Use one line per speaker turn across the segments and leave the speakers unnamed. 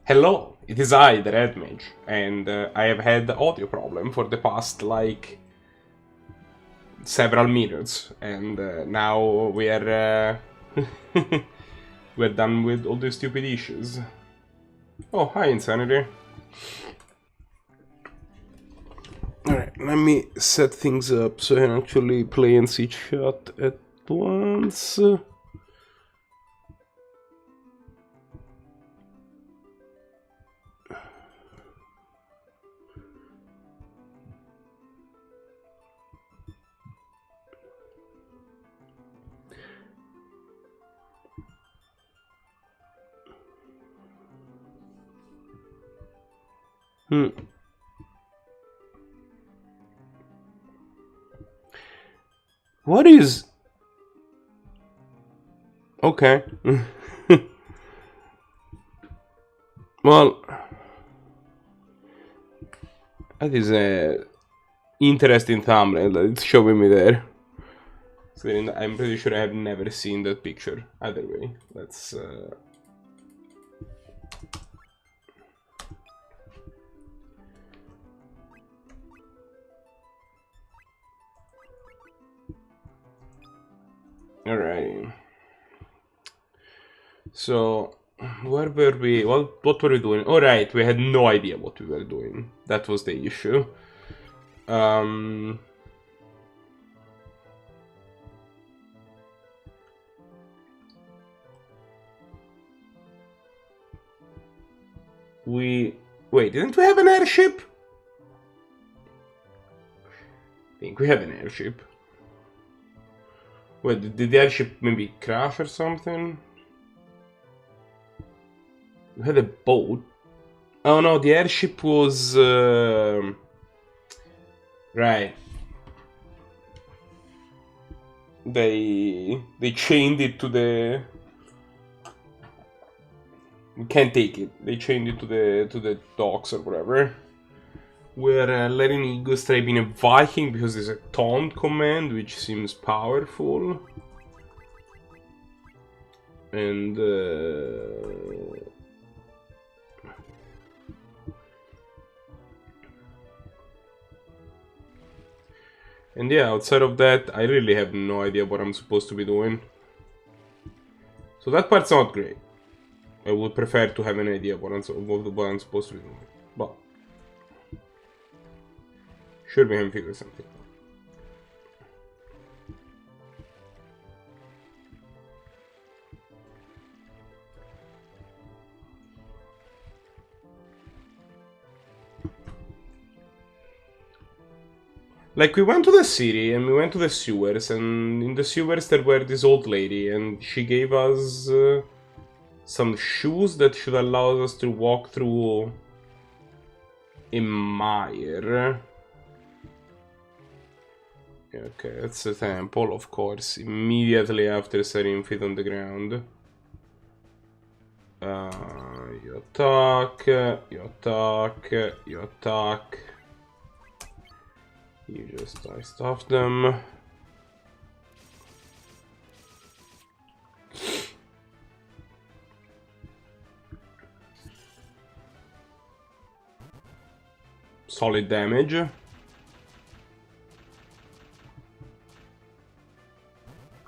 Hello, it is I, the Red Mage, and I have had the audio problem for the past, like, several minutes, and now we are, we're done with all these stupid issues. Oh, hi, Insanity. Alright, let me set things up so I can actually play and see chat at once. What is... Okay. Well... That is a interesting thumbnail that it's showing me there. So I'm pretty sure I have never seen that picture. Either way, let's... Alright. So, where were we? What were we doing? Alright, we had no idea what we were doing. That was the issue. Wait, didn't we have an airship? I think we had an airship. Wait, did the airship maybe crash or something? We had a boat. Oh no, the airship was... Right. They chained it to the... We can't take it. They chained it to the docks or whatever. We're letting Ego try being a Viking because there's a taunt command which seems powerful. And yeah, outside of that, I really have no idea what I'm supposed to be doing. So that part's not great. I would prefer to have an idea what I'm supposed to be doing. But sure we can figure something out. Like, we went to the city, and we went to the sewers, and in the sewers there were this old lady, and she gave us some shoes that should allow us to walk through a mire. Okay, that's the temple, of course, immediately after setting feet on the ground. You attack, you attack, you attack. You just stuff them. Solid damage.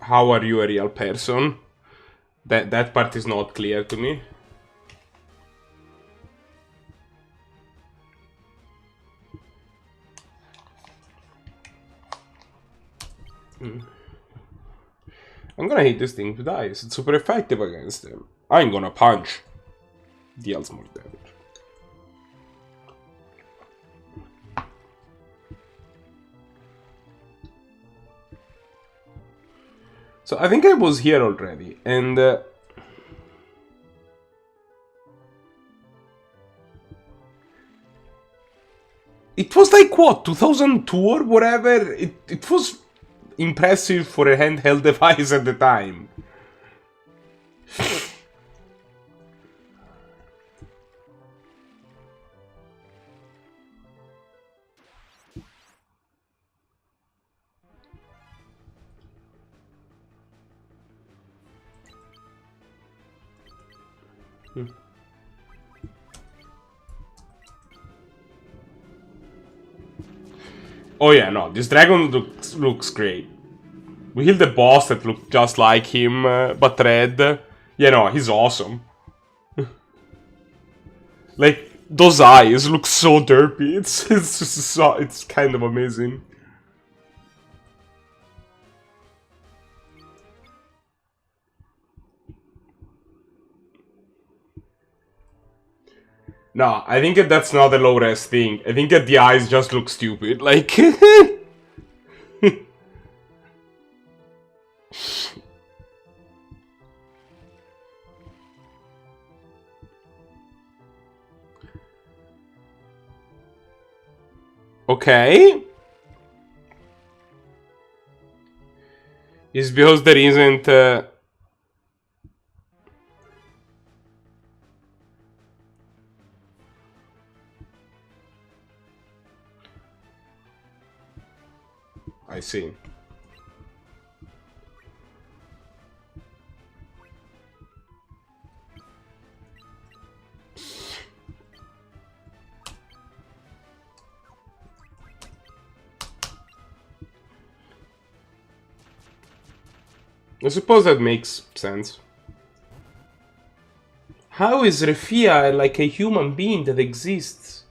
How are you a real person? That part is not clear to me. I'm gonna hit this thing to dice. It's super effective against him. I'm gonna punch. Deals more damage. So I think I was here already, and it was like what, 2002 or whatever. It was impressive for a handheld device at the time. Oh yeah, no, this dragon looks great. We killed the boss that looked just like him, but red. Yeah, no, he's awesome. Like, those eyes look so derpy. It's kind of amazing. No, I think that's not a low-res thing. I think that the eyes just look stupid. Like... Okay. It's because there isn't... I see. I suppose that makes sense. How is Refia like a human being that exists?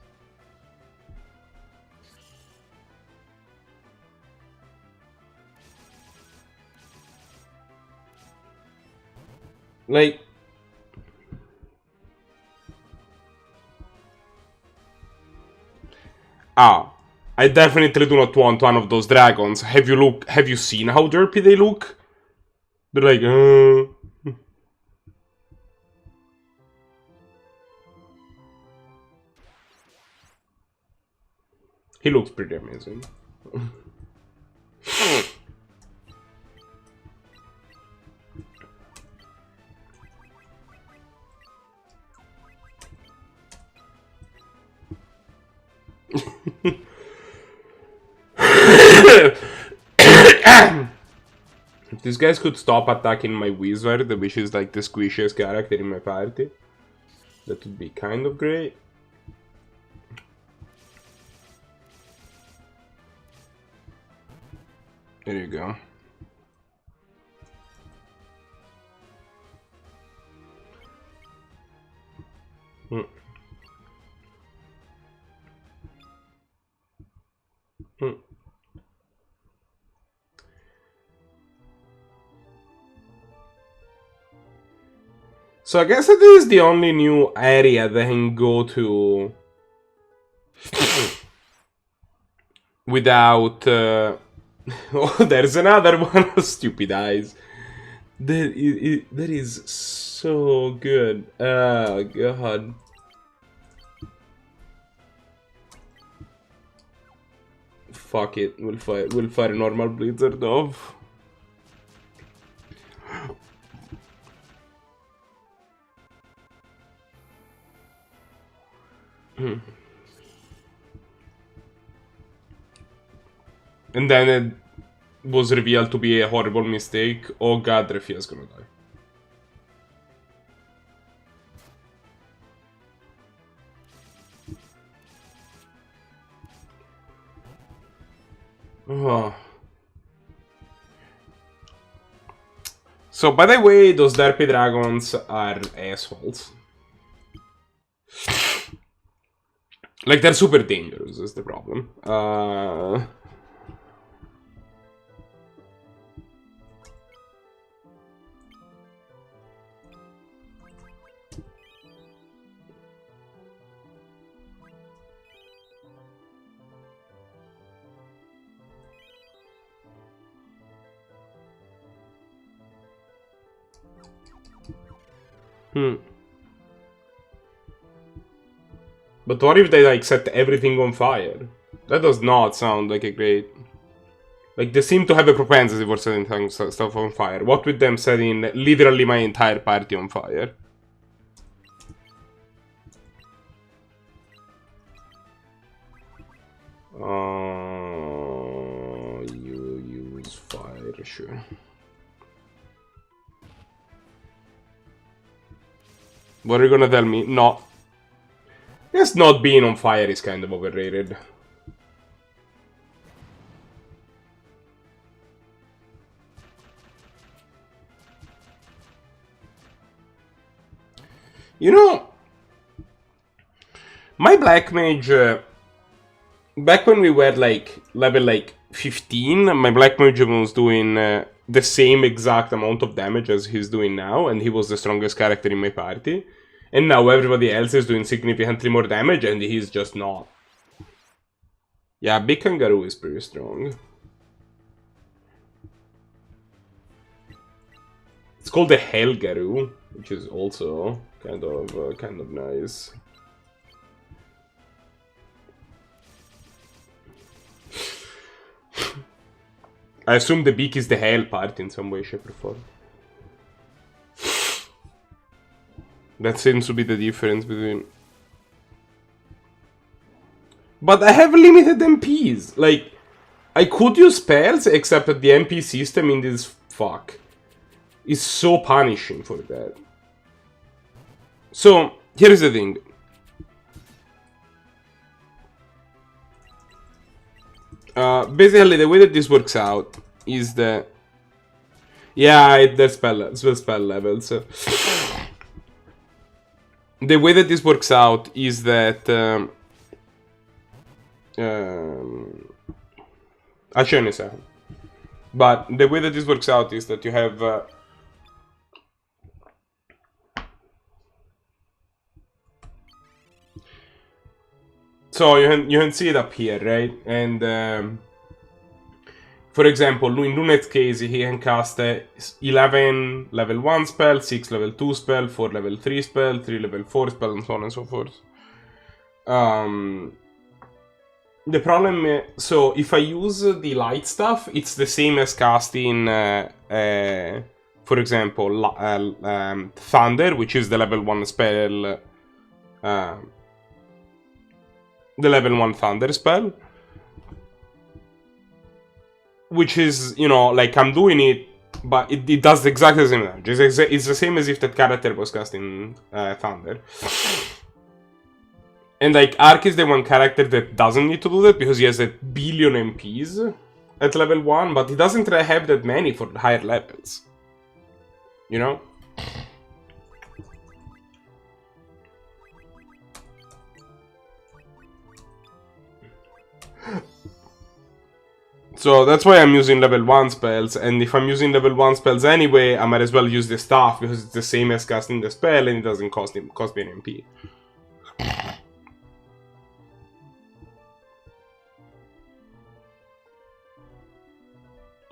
Like... Ah, I definitely do not want one of those dragons. Have you seen how derpy they look? They're like, He looks pretty amazing. If these guys could stop attacking my wizard, which is like the squishiest character in my party, that would be kind of great. There you go. So I guess that is the only new area that I can go to without... Oh, there's another one of stupid eyes. That is so good. Oh, God. Fuck it. We'll fire a normal blizzard off. And then it was revealed to be a horrible mistake. Oh God, Refia's gonna die. Oh. So, by the way, those derpy dragons are assholes. Like, they're super dangerous, is the problem. But what if they, like, set everything on fire? That does not sound like a great... Like, they seem to have a propensity for setting stuff on fire. What with them setting literally my entire party on fire? You use fire, sure. What are you gonna tell me? No. Yes, not being on fire is kind of overrated. You know, my black mage, back when we were like level like 15, my black mage was doing the same exact amount of damage as he's doing now, and he was the strongest character in my party. And now everybody else is doing significantly more damage, and he's just not. Yeah, Big Kangaroo is pretty strong. It's called the Hellgaroo, which is also kind of nice. I assume the beak is the hell part in some way, shape, or form. That seems to be the difference between. But I have limited MPs. Like, I could use spells, except that the MP system in this fuck is so punishing for that. So, here's the thing. Basically, the way that this works out is that... Yeah, there's spell levels. The way that this works out is that... I'll show you in a second. But the way that this works out is that you have... So you can see it up here, right? And for example, in Lunet's case, he can cast 11 level 1 spell, 6 level 2 spell, 4 level 3 spell, 3 level 4 spell, and so on and so forth. The problem is, so if I use the light stuff, it's the same as casting, for example, Thunder, which is the level 1 spell, the level 1 Thunder spell. Which is, you know, like, I'm doing it, but it does exactly the same damage. It's the same as if that character was casting Thunder. And, like, Ark is the one character that doesn't need to do that, because he has a billion MPs at level 1, but he doesn't have that many for higher levels. You know? So that's why I'm using level 1 spells, and if I'm using level 1 spells anyway, I might as well use the staff, because it's the same as casting the spell, and it doesn't cost me an MP.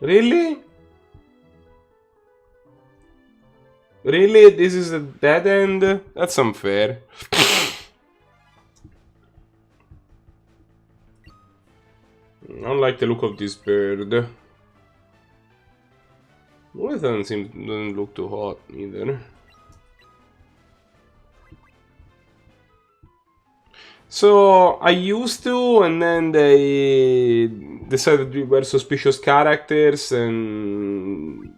Really? Really? This is a dead end? That's unfair. I don't like the look of this bird. Well, it doesn't look too hot either. So I used to, and then they decided we were suspicious characters, and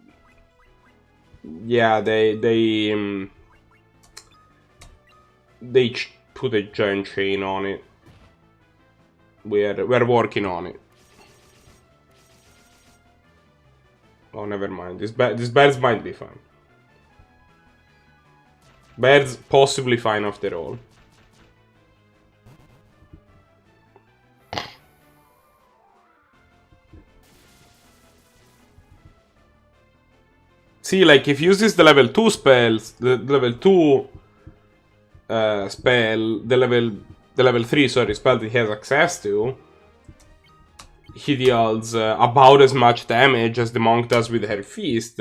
yeah, they put a giant chain on it. We're working on it. Oh, never mind. These birds might be fine. Birds possibly fine after all. See, like, if he uses the level 2 spells, the level 2 spell, the level 3, sorry, spell that he has access to, he deals about as much damage as the monk does with her feast,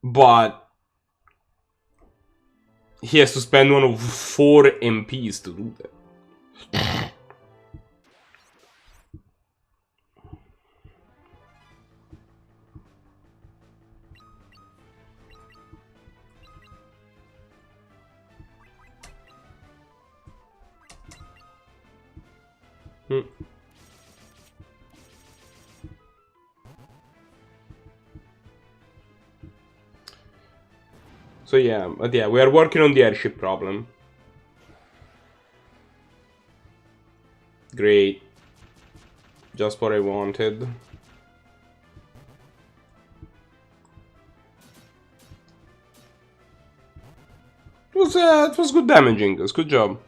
but he has to spend one of 4 MPs to do that. So yeah, but yeah, we are working on the airship problem. Great. Just what I wanted. It was good damaging. It was good job.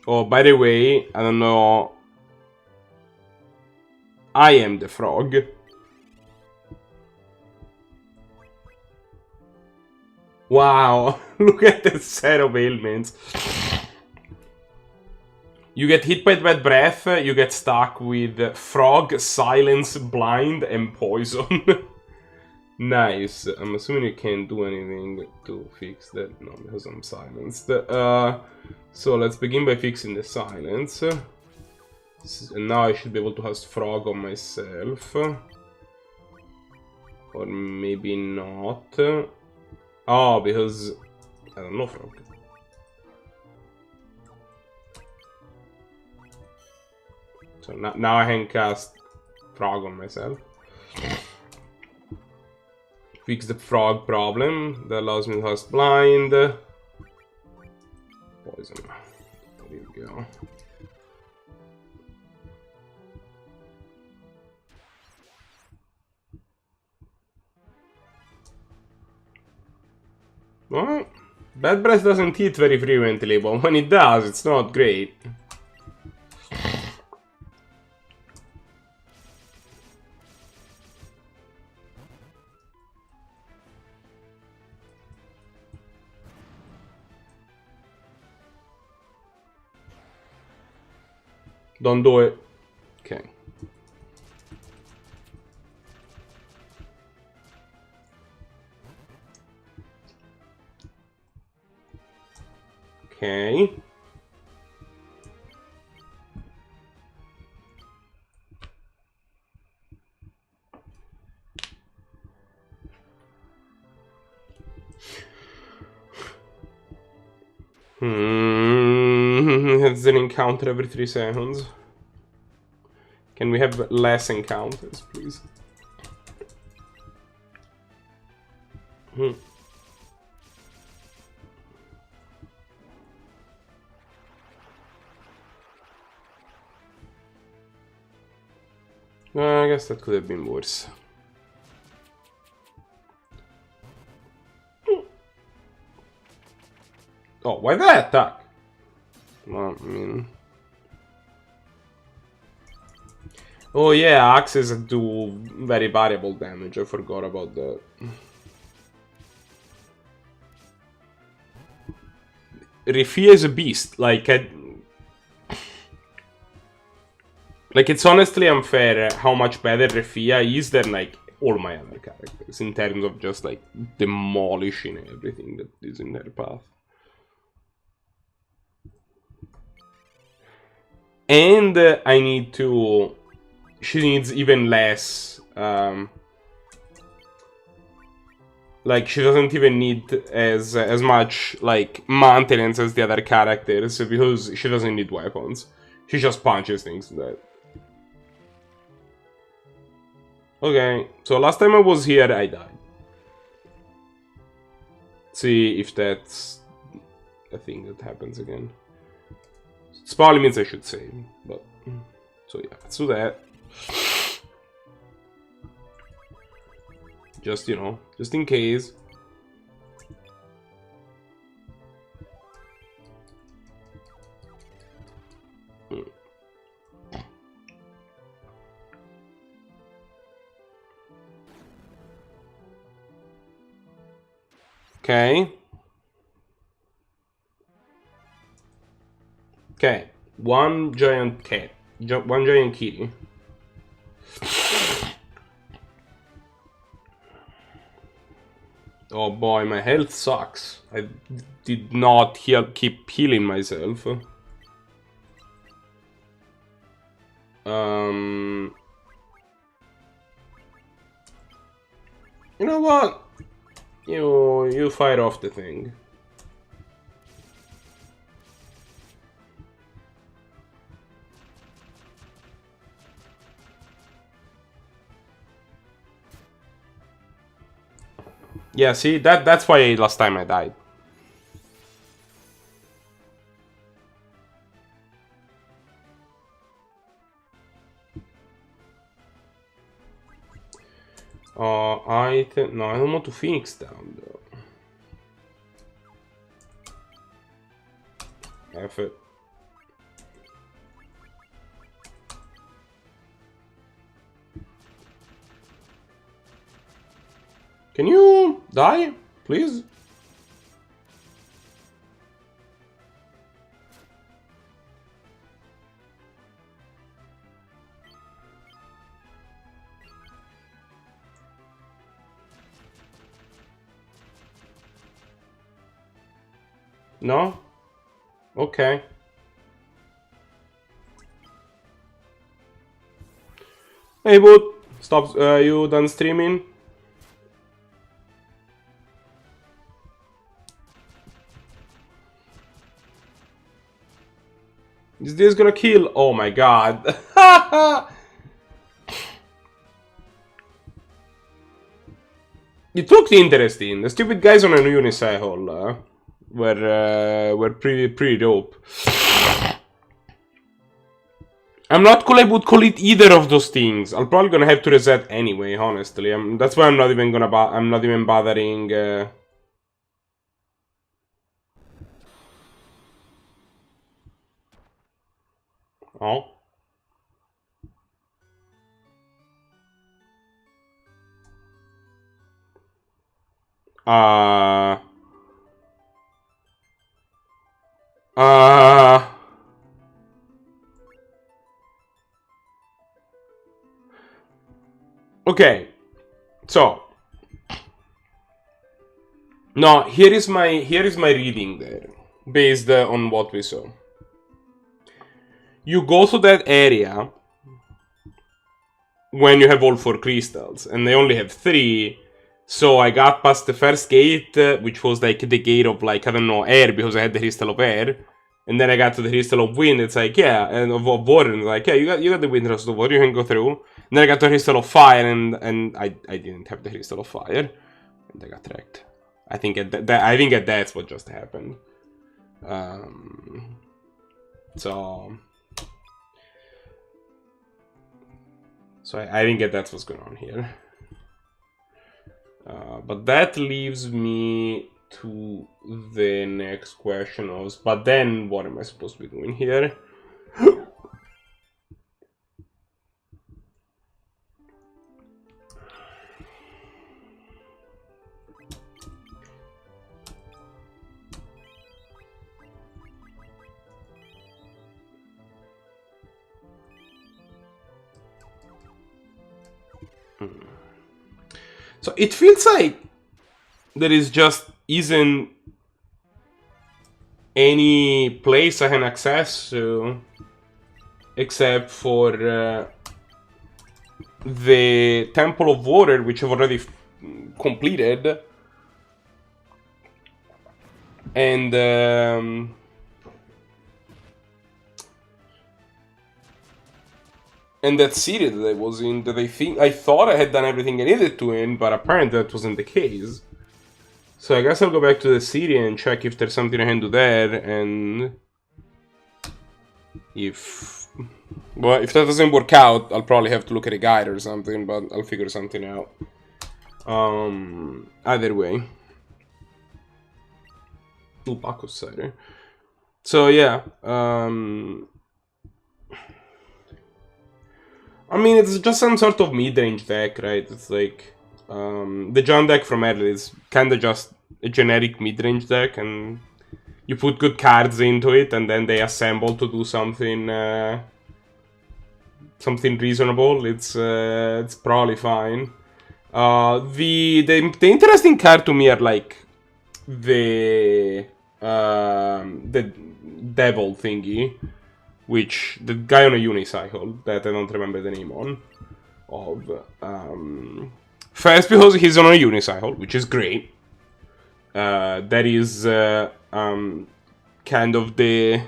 Oh, by the way, I don't know. I am the frog. Wow, look at that set of ailments. You get hit by bad breath, you get stuck with frog, silence, blind, and poison. Nice. I'm assuming you can't do anything to fix that. No, because I'm silenced. So let's begin by fixing the silence. And now I should be able to cast frog on myself. Or maybe not. Oh, because I don't know frog. So now I can cast frog on myself. Fix the frog problem. That allows me to cast blind. Poison. There you go. Well, bad breath doesn't hit very frequently, but when it does, it's not great. Don't do it. Okay. Okay. It's an encounter every 3 seconds. Can we have less encounters, please? I guess that could have been worse. Oh, why that attack? Well, I mean... Oh yeah, axes do very variable damage. I forgot about that. Rifia is a beast. Like, it's honestly unfair how much better Rifia is than, like, all my other characters. In terms of just, like, demolishing everything that is in their path. And I need to... She needs even less... like, she doesn't even need as much, like, maintenance as the other characters, because she doesn't need weapons. She just punches things to that. Okay, so last time I was here, I died. See if that's a thing that happens again. It probably means I should save, but... So yeah, let's do that. Just, you know, just in case. Okay. Okay. One giant cat. One giant kitty. Oh boy, my health sucks. I did not keep healing myself. You know what? You fire off the thing. Yeah, see, that's why last time I died. Item. No, I don't want to Phoenix down though. F it. Can you die, please? No? Okay. Hey, bud. Stop. You done streaming? Is this gonna kill? Oh my god. It looked interesting. The stupid guys on a unicycle were pretty dope. I'm not cool. I would call it either of those things. I'm probably gonna have to reset anyway. Honestly, that's why I'm not even gonna. I'm not even bothering. Oh. Uh. Okay. So. No, here is my reading there, based on what we saw. You go to that area when you have all 4 crystals, and they only have 3. So I got past the first gate, which was like the gate of like, I don't know, air, because I had the crystal of air. And then I got to the crystal of wind, it's like, yeah, and of water, and it's like, yeah, you got the wind crystal of water, you can go through. And then I got the crystal of fire, and I didn't have the crystal of fire. And I got wrecked. I think that's what just happened. So I think that's what's going on here. But that leaves me to the next question of, but then what am I supposed to be doing here? So it feels like there is just isn't any place I can access to except for the Temple of Water, which I've already completed, and that city that I was in, that I thought I had done everything I needed to in, but apparently that wasn't the case. So I guess I'll go back to the city and check if there's something I can do there, and if that doesn't work out, I'll probably have to look at a guide or something, but I'll figure something out. Either way. Ooh, Paco cider. So yeah, I mean, it's just some sort of mid-range deck, right? It's like, the John deck from earlier is kinda just a generic mid-range deck, and you put good cards into it, and then they assemble to do something, something reasonable. It's probably fine. The interesting card to me are like the devil thingy, which the guy on a unicycle that I don't remember the name of. First, because he's on a unicycle, which is great. That is kind of the,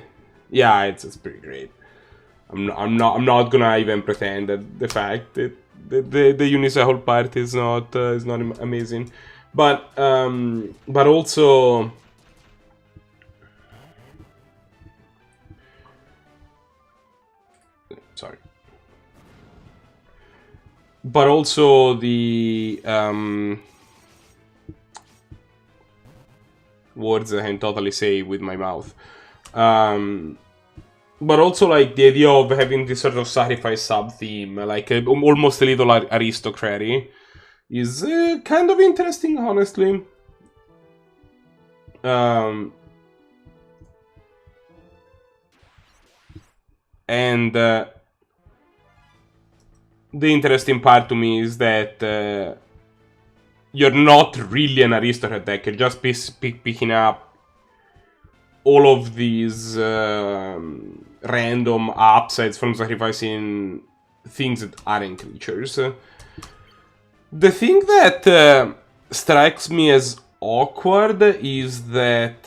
yeah, it's pretty great. I'm not gonna even pretend that the fact that the unicycle part is not amazing, but also. Sorry. but also the words I can totally say with my mouth. But also, like, the idea of having this sort of sacrifice sub-theme, like, almost a little aristocracy, is kind of interesting, honestly. And the interesting part to me is that you're not really an aristocrat deck, you're just picking up all of these random upsides from sacrificing things that aren't creatures. The thing that strikes me as awkward is that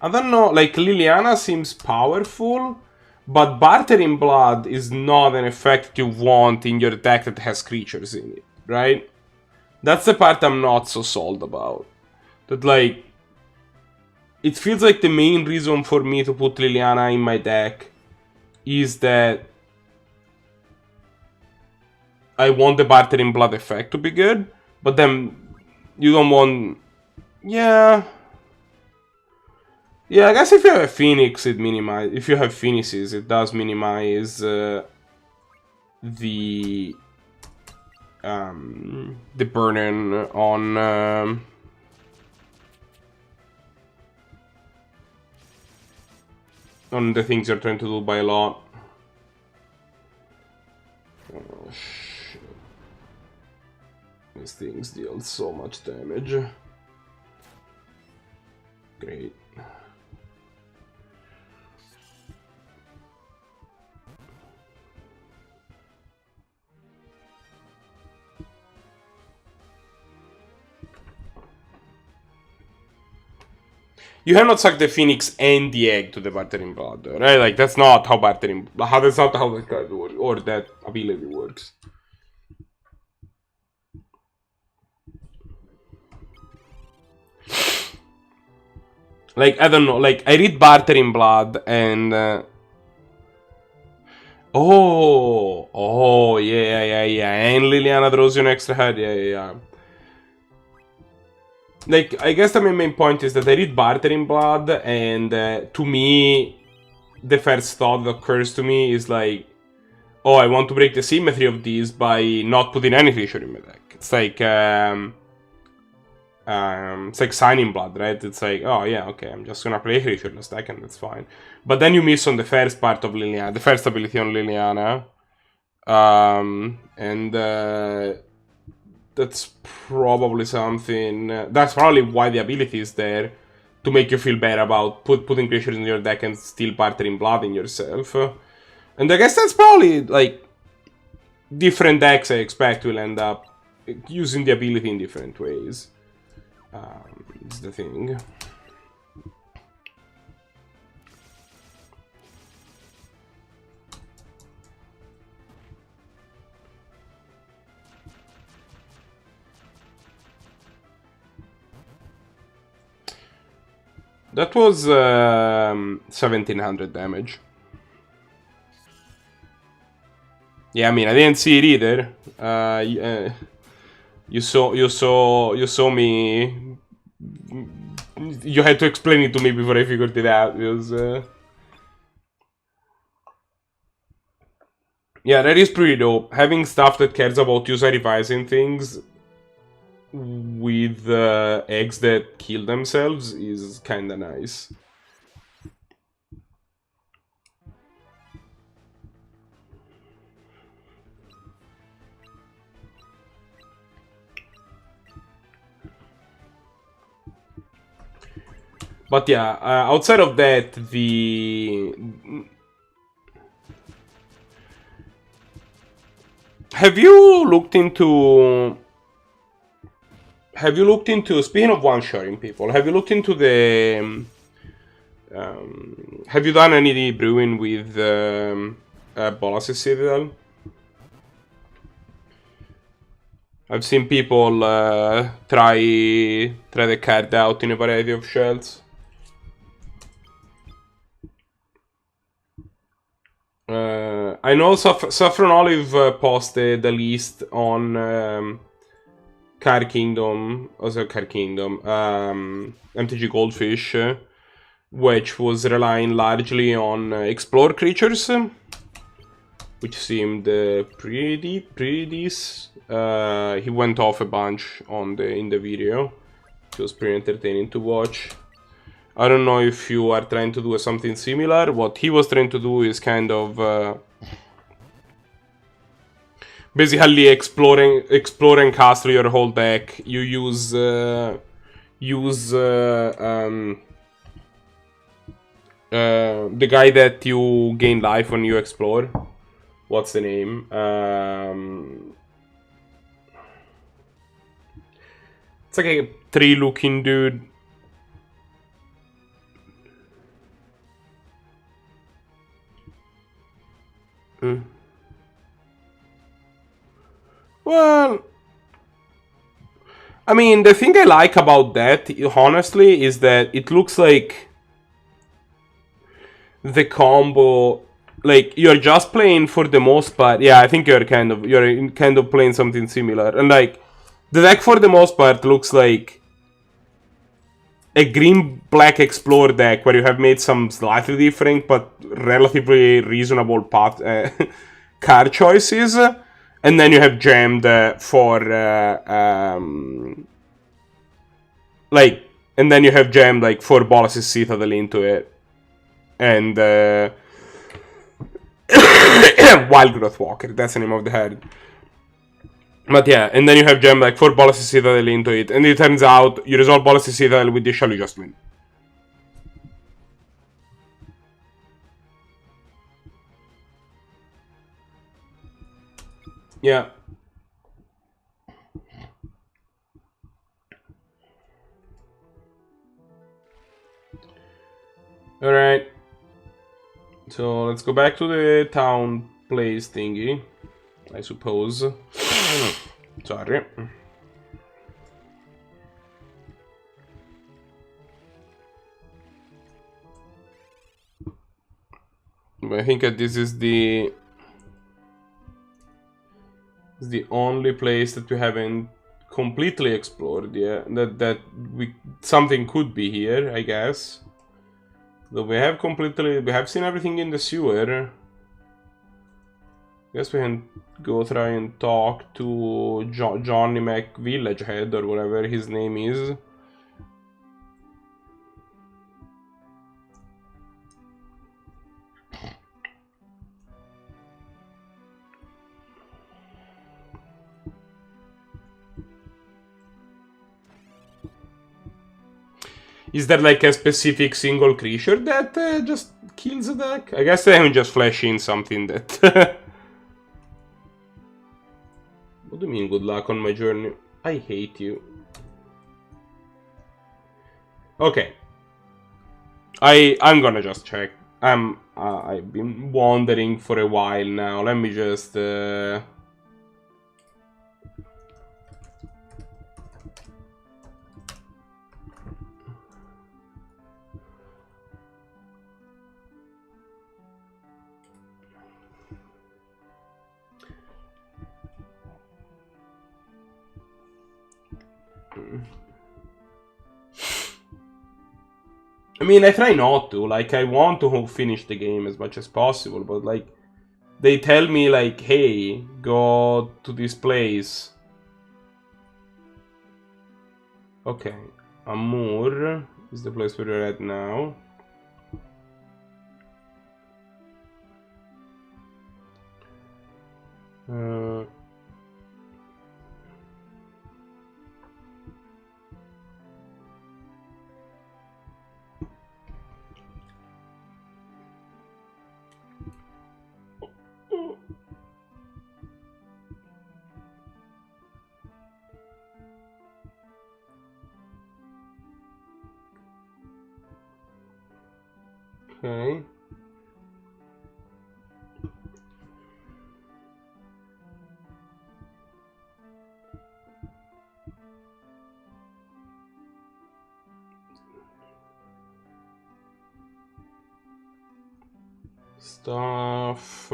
I don't know, like, Liliana seems powerful, but Bartering Blood is not an effect you want in your deck that has creatures in it, right? That's the part I'm not so sold about. That, like, it feels like the main reason for me to put Liliana in my deck is that I want the Bartering Blood effect to be good, but then you don't want... Yeah, I guess if you have a Phoenix, it minimizes... If you have Phoenixes, it does minimize the burden on the things you're trying to do by a lot. Oh, shit. These things deal so much damage. Great. You cannot suck the Phoenix and the egg to the Bartering Blood, right? Like, that's not how Bartering... That's not how that card works, or that ability works. Like, I don't know, like, I read Bartering Blood, and... Oh, yeah. And Liliana throws you an extra head, yeah. Like, I guess the main point is that I read Bartering Blood, and to me, the first thought that occurs to me is like, oh, I want to break the symmetry of these by not putting any creature in my deck. It's like Signing Blood, right? It's like, oh yeah, okay, I'm just gonna play a creatureless deck and that's fine. But then you miss on the first part of Liliana, the first ability on Liliana, and that's probably something... that's probably why the ability is there, to make you feel better about putting creatures in your deck and still Bartering Blood in yourself. And I guess that's probably, like, different decks I expect will end up using the ability in different ways. It's the thing. That was 1700 damage. Yeah, I mean, I didn't see it either. You saw me. You had to explain it to me before I figured it out. It was, yeah, that is pretty dope. Having stuff that cares about you sacrificing things with eggs that kill themselves is kinda nice. But yeah, outside of that, Have you looked into... Speaking of one-shotting people, have you looked into the... have you done any brewing with Bolas's Citadel? I've seen people try the card out in a variety of shells. I know Saffron Olive posted the list on Car Kingdom, also Car Kingdom, MTG Goldfish, which was relying largely on explore creatures, which seemed pretty he went off a bunch in the video. It was pretty entertaining to watch. I don't know if you are trying to do something similar. What he was trying to do is kind of basically explore and cast through your whole deck. You use the guy that you gain life when you explore. What's the name? It's like a tree-looking dude. Well, I mean, the thing I like about that, honestly, is that it looks like the combo, like, you're just playing for the most part. Yeah, I think you're kind of playing something similar. And, like, the deck for the most part looks like a green-black explore deck where you have made some slightly different but relatively reasonable card choices. And then you have jammed for and then you have jammed like 4 Bolas's Citadel into it, and Wild Growth Walker. That's the name of the head. But yeah, and then you have jammed like 4 Bolas's Citadel into it, and it turns out you resolve Bolas's Citadel with the Shell, you just win. Yeah. Alright. So let's go back to the town place thingy, I suppose. Sorry. But I think that this is the only place that we haven't completely explored yet. Something could be here, I guess. Though we have seen everything in the sewer. Guess we can go try and talk to Johnny Mac Village Head or whatever his name is. Is there like a specific single creature that just kills the deck? I guess I can just flash in something that... What do you mean good luck on my journey? I hate you. Okay. I'm gonna just check. I've been wandering for a while now. Let me just... I mean, I try not to. Like, I want to finish the game as much as possible, but, like, they tell me, like, hey, go to this place. Okay. Amur is the place where we're at now. Okay. Stuff.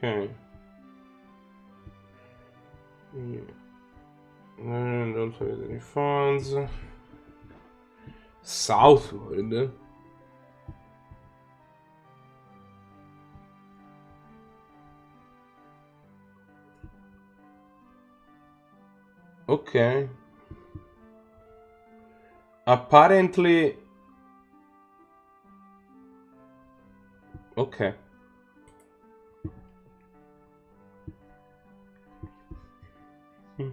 Okay. Don't have any funds. Southward. Okay. Apparently. Okay. Hmm.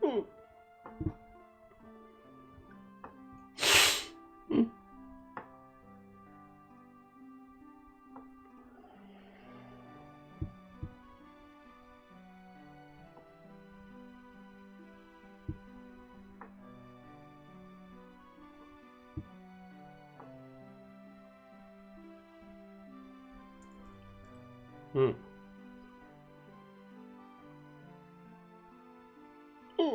Hmm. Hmm. Hmm. Hmm.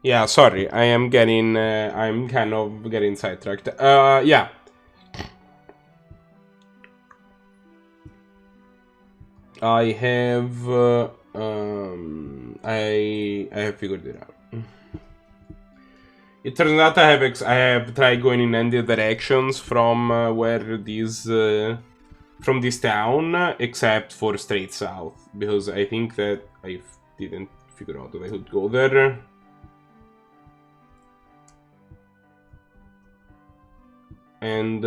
Yeah, sorry, I'm kind of getting sidetracked. Yeah. I have, I have figured it out. It turns out I have tried going in any directions from where these, from this town, except for straight south, because I think that I didn't figure out that I could go there. And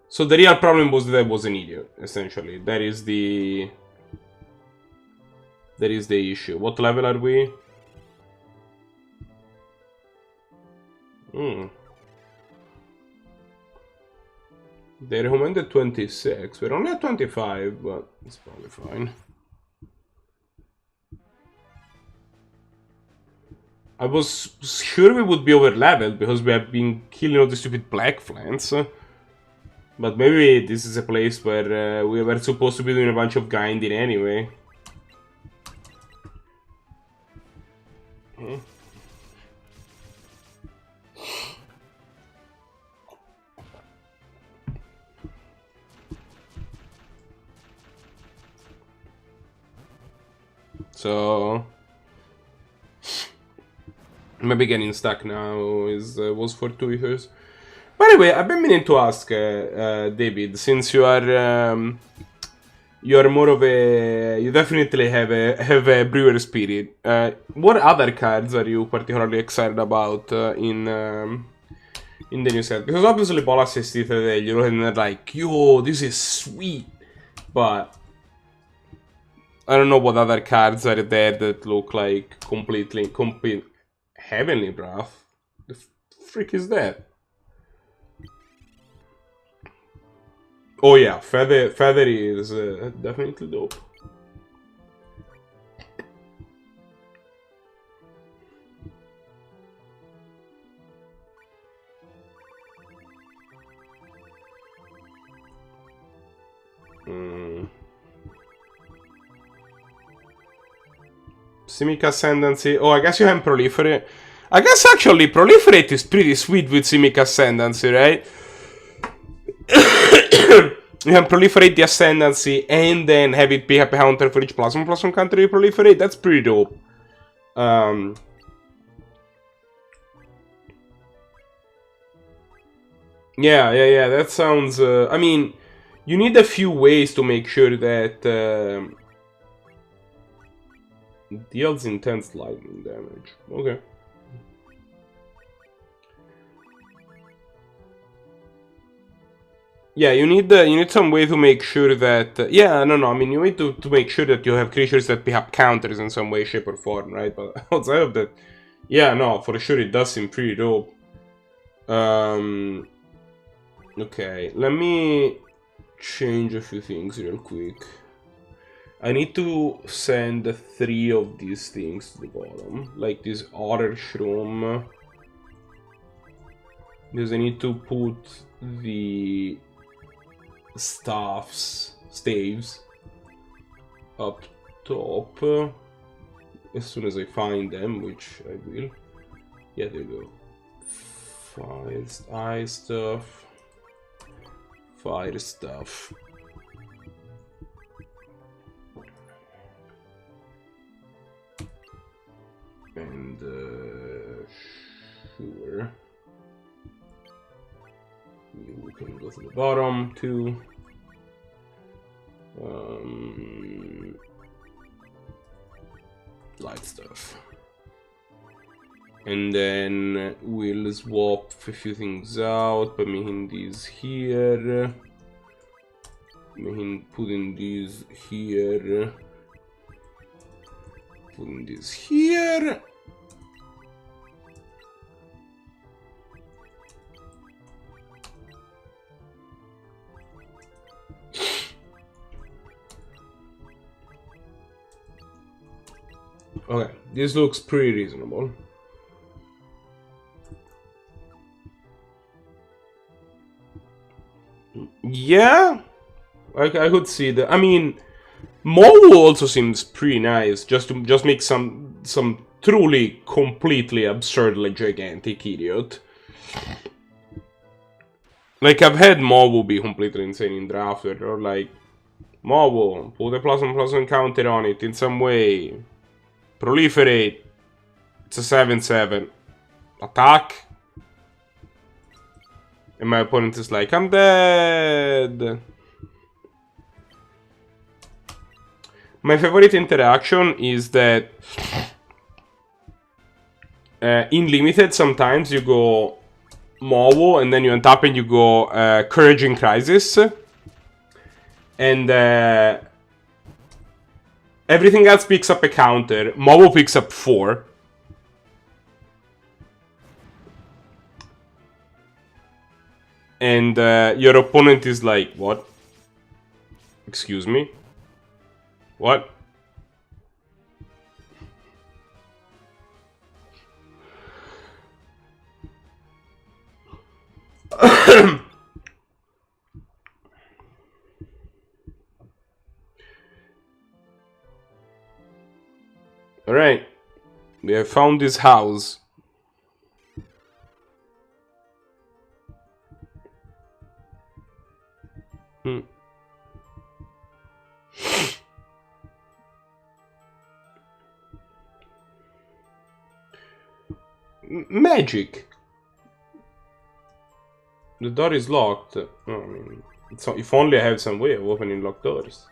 so the real problem was that I was an idiot, essentially. That is the issue. What level are we? Hmm. They recommended 26. We're only at 25, but it's probably fine. I was sure we would be over leveled because we have been killing all the stupid black plants. But maybe this is a place where we were supposed to be doing a bunch of grinding anyway. Hmm. So maybe getting stuck now was for 2 years. By the way, I've been meaning to ask David, since you're more of a, you definitely have a brewer spirit. What other cards are you particularly excited about in the new set? Because obviously Bolas is still there, you're looking at like, yo, this is sweet, but I don't know what other cards are there that look like complete heavenly breath. The frick is that? Oh yeah, feather is definitely dope. Simic Ascendancy. Oh, I guess you can proliferate. I guess actually proliferate is pretty sweet with Simic Ascendancy, right? You can proliferate the Ascendancy and then have it be a counter for each +1/+1 counter you proliferate. That's pretty dope. Yeah. That sounds. I mean, you need a few ways to make sure that deals intense lightning damage. Okay. Yeah, you need some way to make sure that yeah, no, I mean you need to make sure that you have creatures that pick up counters in some way, shape, or form, right? But outside of that, yeah, no, for sure it does seem pretty dope. Okay, let me change a few things real quick. I need to send 3 of these things to the bottom, like this otter shroom. Because I need to put the staves up top as soon as I find them, which I will. Yeah, there we go. Fire stuff. Fire stuff. And sure. You can go to the bottom too. Light stuff. And then we'll swap a few things out by making these here. Putting these here. Putting this here. Okay, this looks pretty reasonable. Yeah, I could see that. I mean, Mowu also seems pretty nice. Just make some truly completely absurdly gigantic idiot. Like I've had Mowu be completely insane in Drafter, or like Mowu, put a +1/+1 counter on it in some way. Proliferate. It's a 7/7. Attack. And my opponent is like, I'm dead. My favorite interaction is that in Limited sometimes you go Mowu and then you untap and you go Courage in Crisis. And everything else picks up a counter. Mowu picks up 4. And your opponent is like, what? Excuse me? What? Alright. We have found this house. Magic. The door is locked. Oh, I mean, if only I had some way of opening locked doors.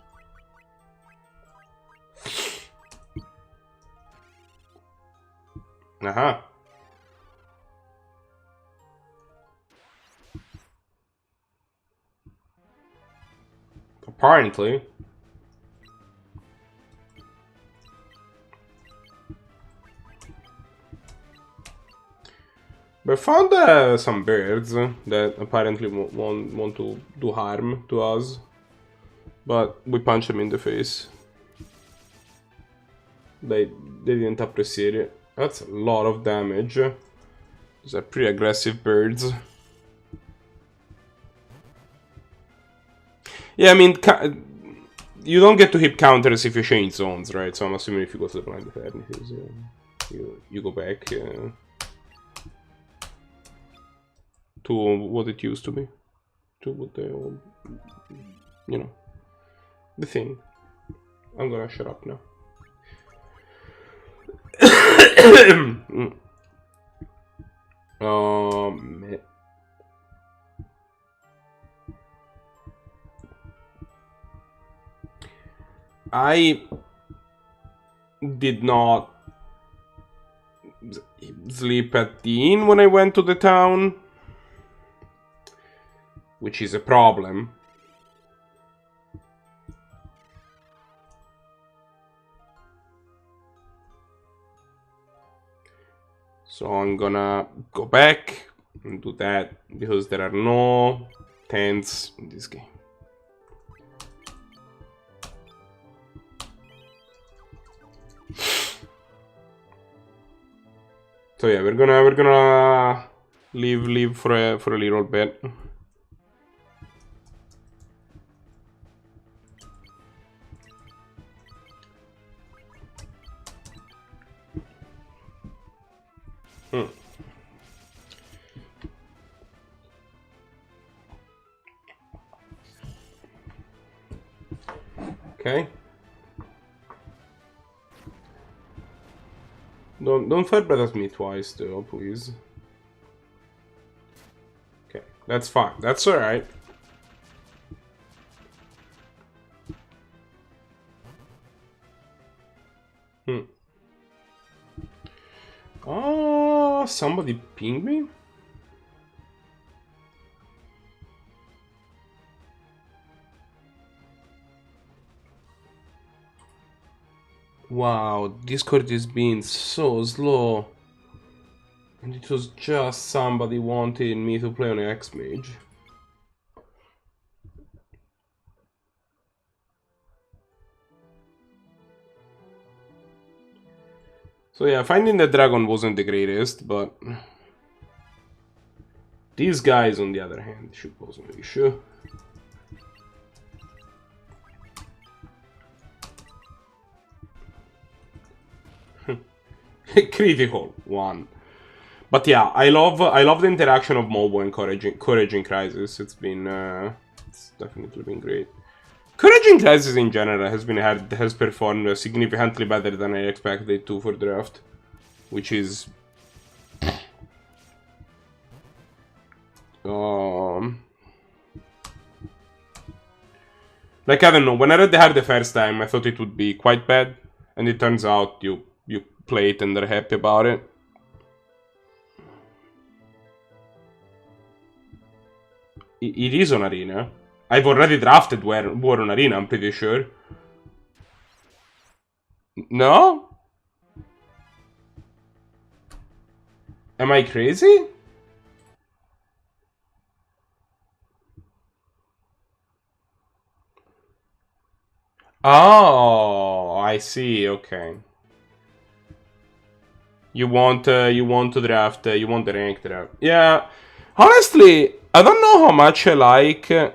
Aha. Apparently. We found some birds that apparently won't want to do harm to us. But we punch them in the face. They didn't appreciate it. That's a lot of damage. These are pretty aggressive birds. Yeah, I mean, you don't get to hit counters if you change zones, right? So I'm assuming if you go to the blind eternities, you go back to what it used to be. To what the old, you know, the thing. I'm gonna shut up now. Man. I did not sleep at the inn when I went to the town. which is a problem. So I'm gonna go back and do that because there are no 10s in this game. So yeah, we're gonna leave for a little bit. Okay. Don't fire breath at me twice, though, please. Okay, that's fine. That's alright. Oh, somebody pinged me? Wow, Discord is being so slow. And it was just somebody wanted me to play on an X-Mage. So yeah, finding the dragon wasn't the greatest, but... These guys, on the other hand, should pose an issue. Critical one. But yeah, I love the interaction of Mobo and Courage in Crisis. It's definitely been great. Courage in Crisis in general has performed significantly better than I expected it to for draft, which is like, I don't know. When I read the hard the first time, I thought it would be quite bad, and it turns out you play it and they're happy about it. It is on Arena. I've already drafted War on Arena, I'm pretty sure. No? Am I crazy? Oh, I see. Okay. You want to draft. You want the rank draft. Yeah. Honestly, I don't know how much I like. I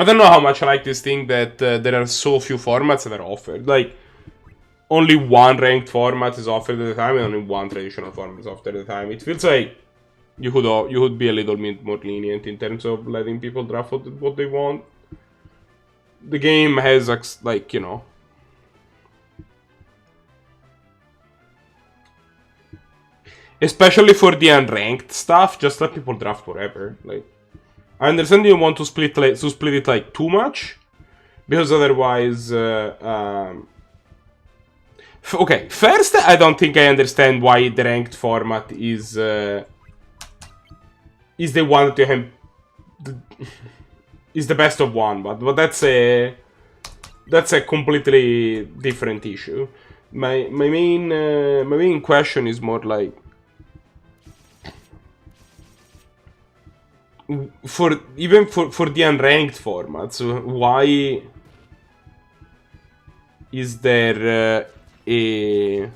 don't know how much I like this thing that there are so few formats that are offered. Like, only one ranked format is offered at a time, and only one traditional format is offered at a time. It feels like you could be a little bit more lenient in terms of letting people draft what they want. The game has, like, you know, especially for the unranked stuff, just let people draft whatever. Like, I understand you want to split it like too much, because otherwise, okay. First, I don't think I understand why the ranked format is the one to him is the best of one, but that's a completely different issue. My main question is more like, for the unranked formats, why is there a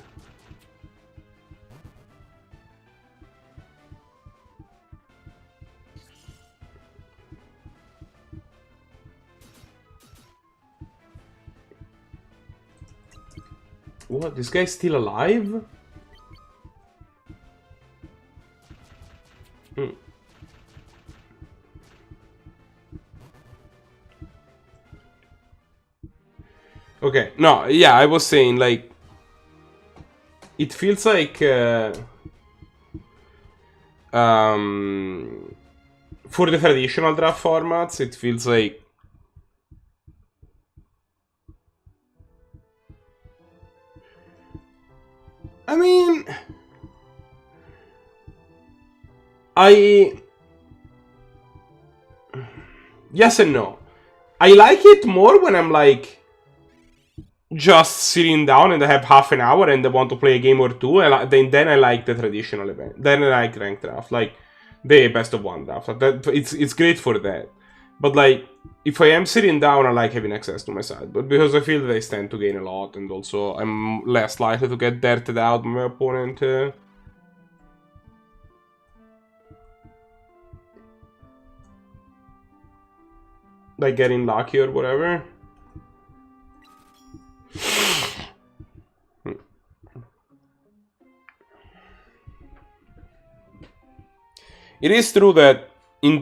what? This guy's still alive? Okay, no, yeah, I was saying, like, it feels like for the traditional draft formats, it feels like I mean, Yes and no. I like it more when I'm like just sitting down and I have half an hour and I want to play a game or two, and then I like the traditional event. Then I like ranked draft, like the best of one draft. It's great for that. But like, if I am sitting down, I like having access to my side. But because I feel that I stand to gain a lot, and also I'm less likely to get dirted out by my opponent. Like getting lucky or whatever. It is true that in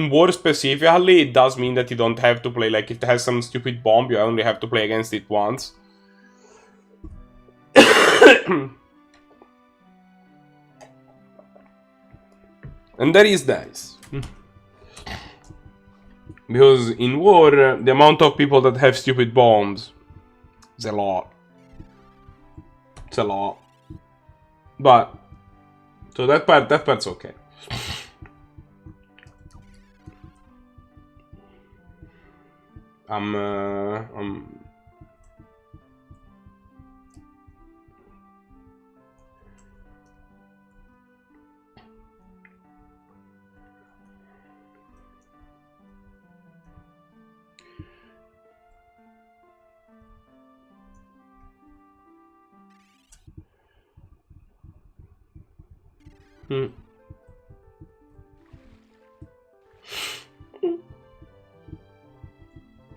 war specifically, it does mean that you don't have to play, like if it has some stupid bomb, you only have to play against it once. And that is nice. Because in war, the amount of people that have stupid bombs is a lot. It's a lot. But, so that part's okay.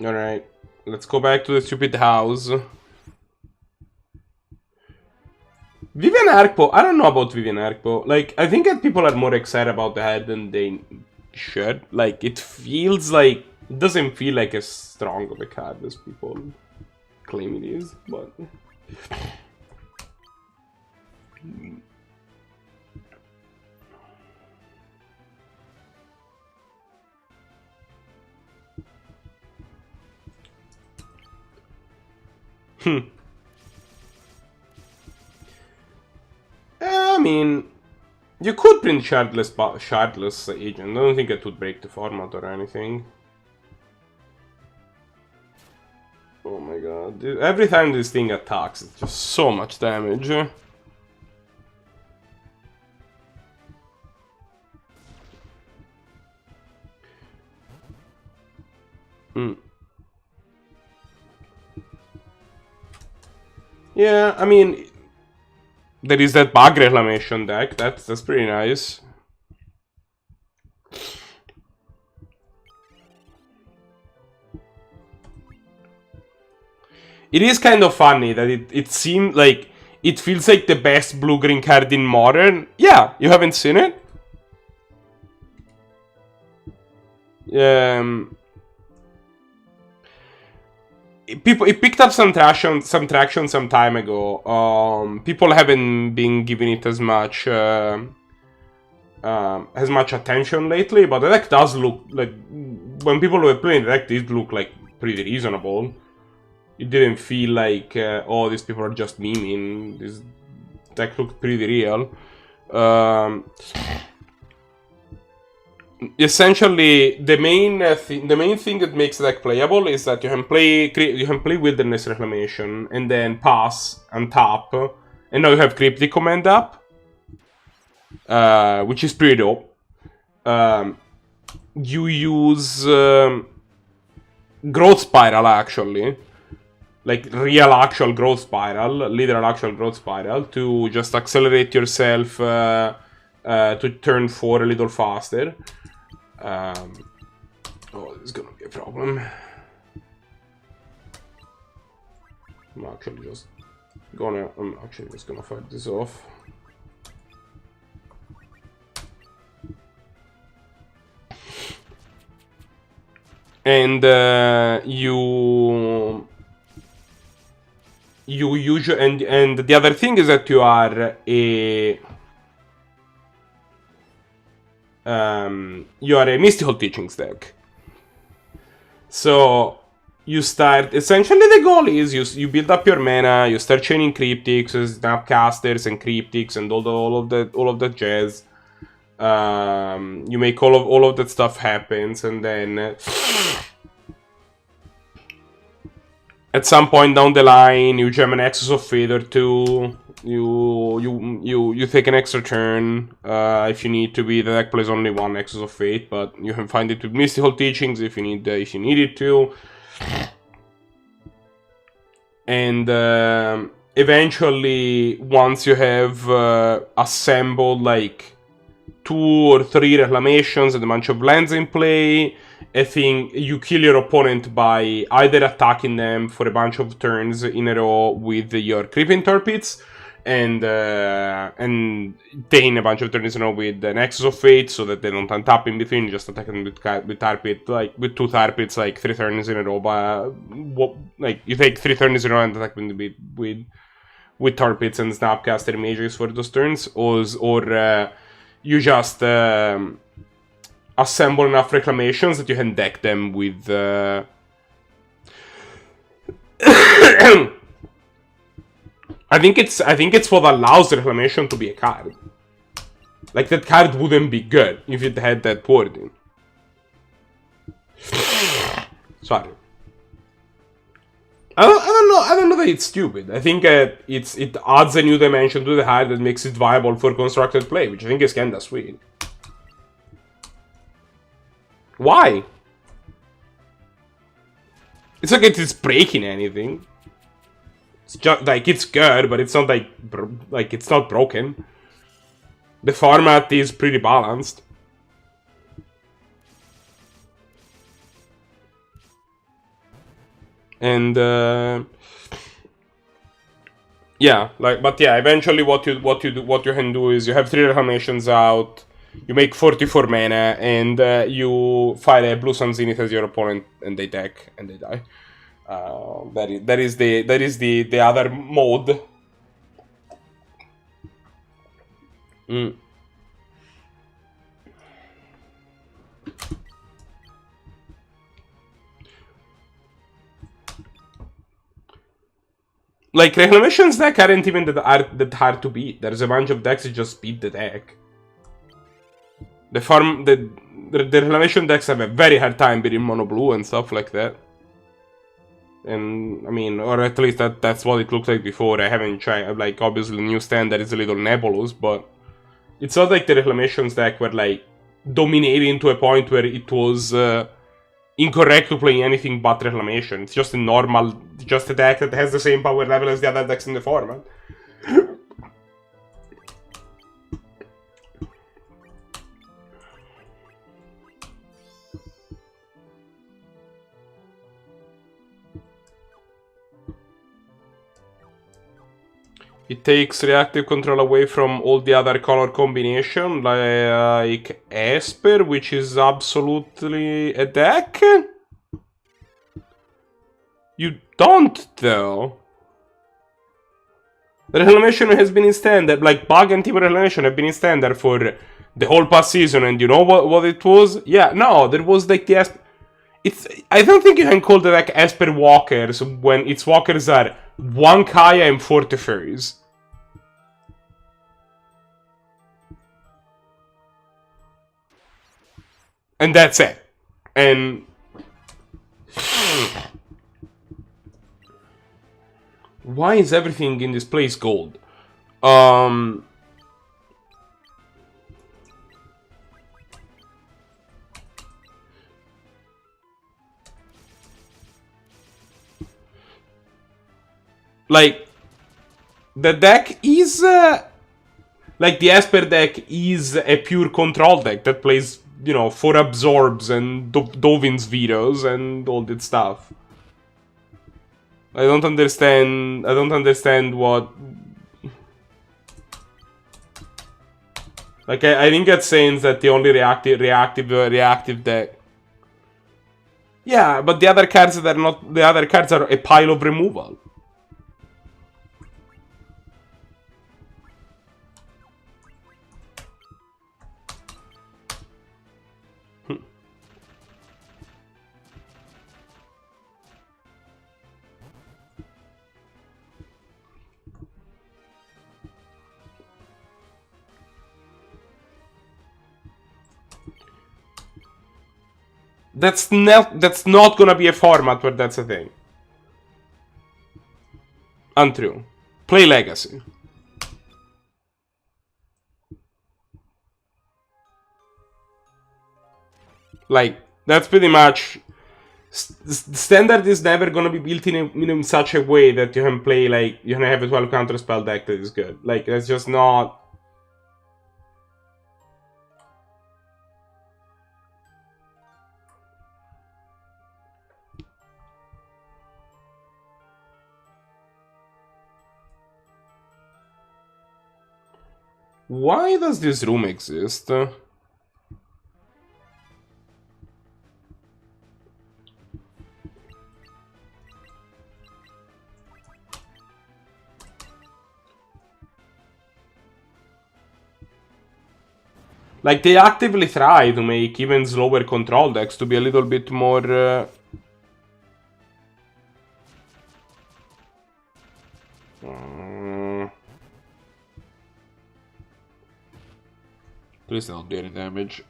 Alright, let's go back to the stupid house. Vivian Arkpo, I don't know about Vivian Arkpo. Like, I think that people are more excited about the head than they should. Like, it feels like, it doesn't feel like as strong of a card as people claim it is, but... I mean, you could print shardless agent. I don't think it would break the format or anything. Oh my god. Every time this thing attacks, it's just so much damage. Yeah, I mean, there is that bug reclamation deck. That's pretty nice. It is kind of funny that it seemed like it feels like the best blue-green card in Modern. Yeah, you haven't seen it? It picked up some traction some time ago. People haven't been giving it as much attention lately, but the deck does look like, when people were playing the deck, did look like pretty reasonable. It didn't feel like oh, these people are just memeing. This deck looked pretty real. Essentially, the main thing that makes the deck playable is that you can play Wilderness Reclamation and then pass and tap, and now you have Cryptic Command up, which is pretty dope. You use Growth Spiral actually, like real actual Growth Spiral, literal actual Growth Spiral, to just accelerate yourself to turn 4 a little faster. Oh, this is gonna be a problem. I'm actually just gonna fight this off. And you usually, and the other thing is that you are a Mystical Teachings deck. So you start, essentially the goal is you build up your mana, you start chaining Cryptics, Snapcasters and Cryptics and all of that jazz. You make all of that stuff happens, and then at some point down the line, you jam an Axis of Fate or two. You take an extra turn if you need to be. The deck plays only one Axis of Fate, but you can find it with Mystical Teachings if you need it to. And eventually, once you have assembled like 2 or 3 reclamations and a bunch of lands in play, I think you kill your opponent by either attacking them for a bunch of turns in a row with your Creeping Torpids, and taking a bunch of turns in a row with the Nexus of Fate, so that they don't untap in between. You just attack them with Tarpid, like with 2 Tarpids, like 3 turns in a row. But like you take 3 turns in a row and attack them with Torpids and Snapcaster Mages for those turns, or you just assemble enough reclamations that you can deck them with. I think it's what allows the reclamation to be a card. Like, that card wouldn't be good if it had that wording. Sorry. I don't know that it's stupid. I think it adds a new dimension to the card that makes it viable for constructed play, which I think is kinda sweet. Why? It's like it's breaking anything. It's just like it's good, but it's not like it's not broken. The format is pretty balanced. And yeah, like, but yeah, eventually what you can do is you have 3 reclamations out, you make 44 mana, and you fire a Blue Sun Zenith as your opponent, and they deck and they die. That is the other mode. Like, Reclamation's deck aren't even that hard to beat. There's a bunch of decks that just beat the deck. The Reclamation decks have a very hard time beating Mono Blue and stuff like that. And, I mean, or at least that's what it looked like before. I haven't tried, like, obviously the new standard is a little nebulous, but it's not like the Reclamations deck were, like, dominating to a point where it was incorrect to play anything but Reclamation. It's just just a deck that has the same power level as the other decks in the format. It takes reactive control away from all the other color combination, like Esper, which is absolutely a deck? You don't, though. Reclamation has been in standard, like Bug and Team Reclamation have been in standard for the whole past season, and you know what it was? Yeah, no, there was like the Esper... I don't think you can call the deck Esper Walkers when its walkers are 1 Kaya and 4 Teferis. And that's it. And... why is everything in this place gold? Like, the deck is... like, the Esper deck is a pure control deck that plays, you know, 4 Absorbs and Dovin's Vetoes and all that stuff. I don't understand what... Like, I think that's saying that the only reactive deck... Yeah, but the other cards that are not... The other cards are a pile of removal. That's not gonna be a format where that's a thing. Untrue. Play Legacy. Like, that's pretty much... Standard is never gonna be built in such a way that you can play, like, you can have a 12 counter spell deck that is good. Like, that's just not... Why does this room exist? Like, they actively try to make even slower control decks to be a little bit more... Please don't do any damage.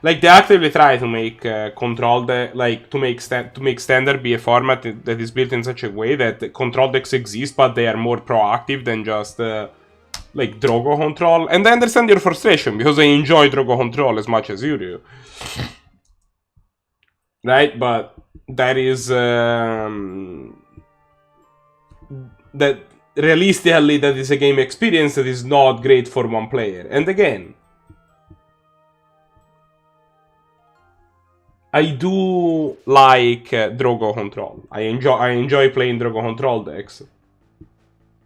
Like, they actively try to make control deck, like, to make standard be a format that is built in such a way that control decks exist, but they are more proactive than just like Drogo control. And I understand your frustration because I enjoy Drogo control as much as you do. Right, but that is that realistically that is a game experience that is not great for one player. And again, I do like Drogo control. I enjoy playing Drogo control decks,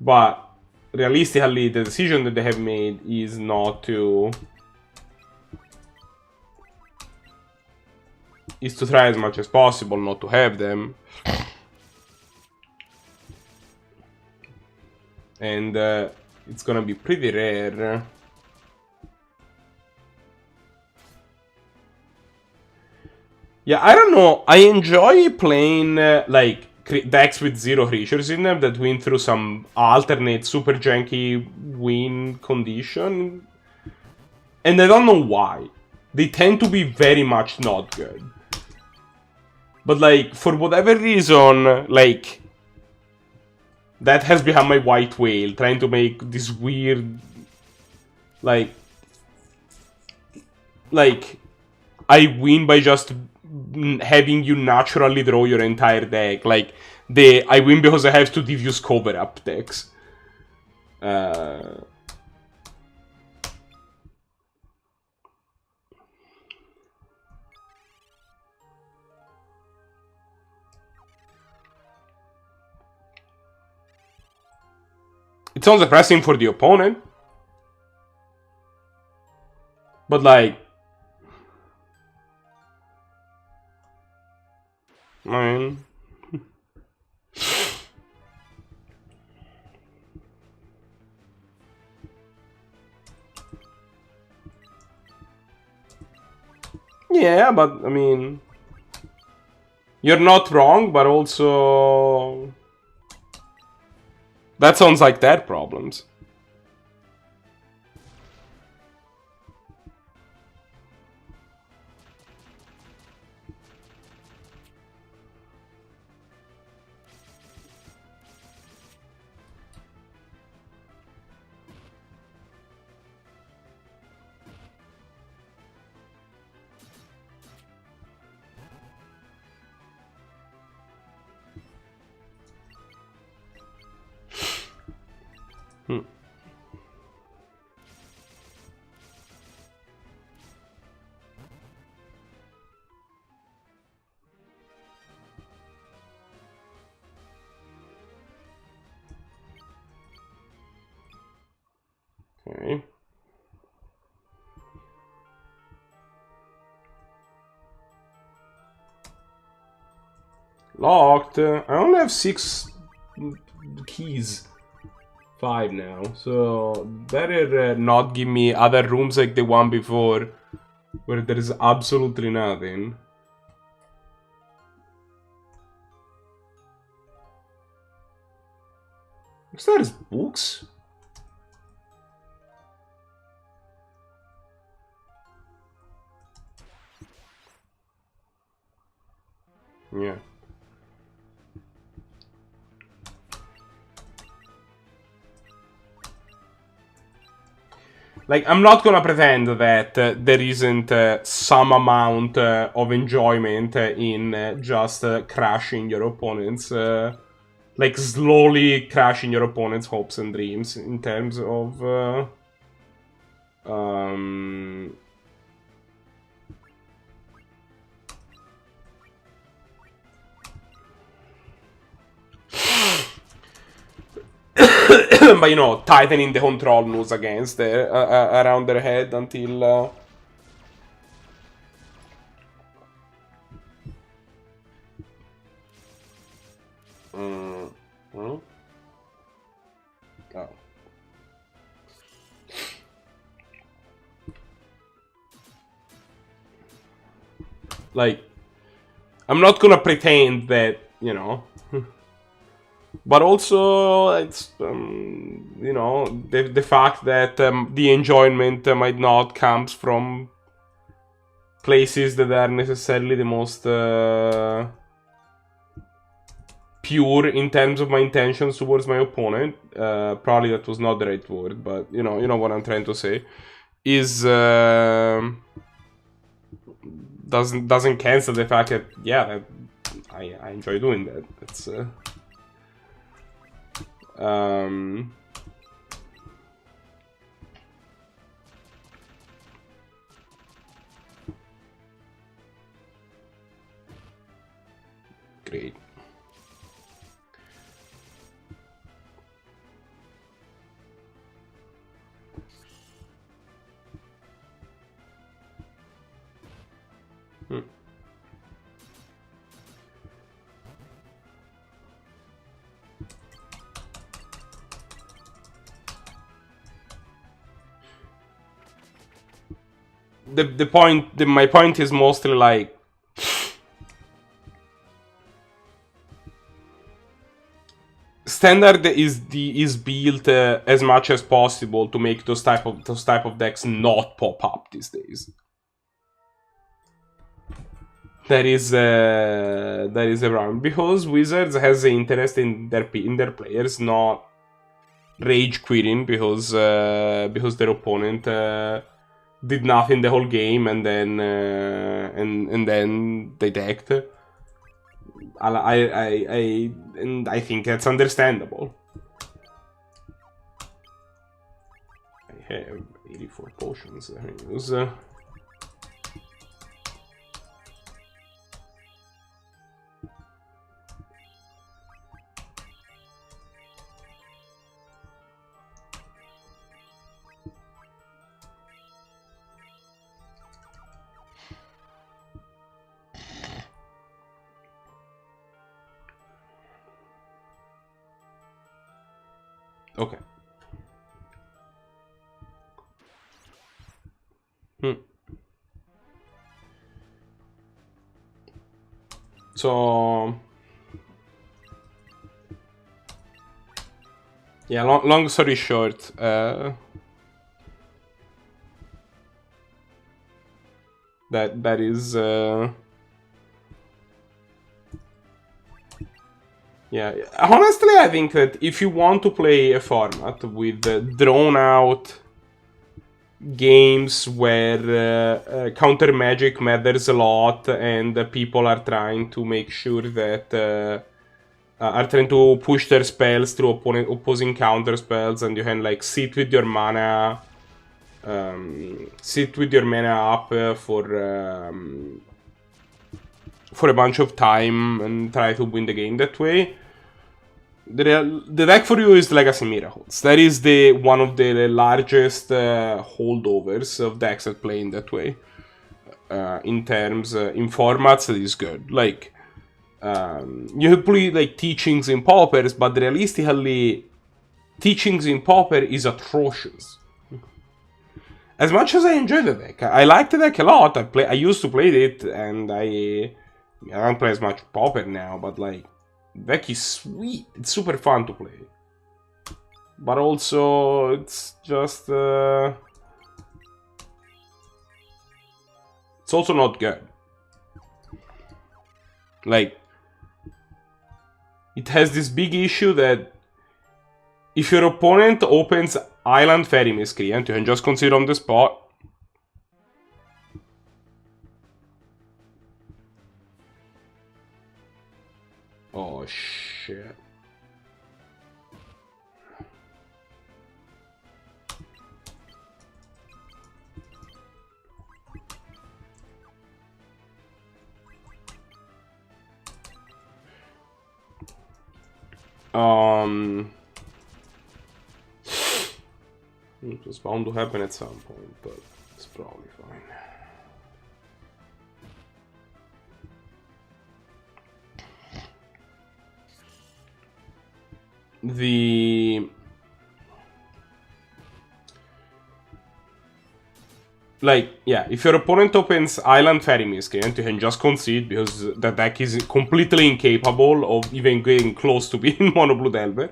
but realistically, the decision that they have made is not to. Is to try as much as possible not to have them. And it's gonna be pretty rare. Yeah, I don't know. I enjoy playing like decks with 0 creatures in them that win through some alternate super janky win condition. And I don't know why. They tend to be very much not good. But, like, for whatever reason, like, that has become my white whale, trying to make this weird, like, I win by just having you naturally draw your entire deck. Like, I win because I have to diffuse cover-up decks. It sounds depressing for the opponent. But, like... I mean... yeah, but, I mean... You're not wrong, but also... That sounds like their problems. Okay. Locked. I only have 6 keys. 5 now. So better not give me other rooms like the one before where there is absolutely nothing. There's books. Yeah. Like, I'm not gonna pretend that there isn't some amount of enjoyment in just crashing your opponent's, like, slowly crashing your opponent's hopes and dreams in terms of, but you know, tightening the control noose against around their head until oh. Like, I'm not gonna pretend that, you know. But also, it's, you know, the fact that the enjoyment might not come from places that are necessarily the most pure in terms of my intentions towards my opponent. Probably that was not the right word, but you know what I'm trying to say. Is doesn't cancel the fact that, yeah, I enjoy doing that. That's great. My point is mostly like, Standard is built as much as possible to make those type of decks not pop up these days. That is a problem, because Wizards has an interest in their players not rage quitting because their opponent did nothing the whole game and then they decked. I think that's understandable. I have 84 potions that I use. Okay. So, yeah, long story short, that is, yeah. Honestly, I think that if you want to play a format with drawn out games where counter magic matters a lot and people are trying to make sure that are trying to push their spells through opposing counter spells, and you can like sit with your mana up for a bunch of time and try to win the game that way. The deck for you is Legacy Miracles. That is one of the largest holdovers of decks that play in that way. In terms, in formats, that is good. Like, you play like Teachings in Paupers, but realistically, Teachings in Pauper is atrocious. As much as I enjoy the deck, I like the deck a lot. I used to play it, and I don't play as mumuch Pauper now, but like, the deck is sweet. It's super fun to play. But also, it's just... it's also not good. Like, it has this big issue that if your opponent opens Island Fairy Miscreant, you can just consider on the spot. Oh, shit. It was bound to happen at some point, but it's probably fine. Like, yeah, if your opponent opens Island Fairy Miscreant, you can just concede, because the deck is completely incapable of even getting close to being Mono Blue Delver.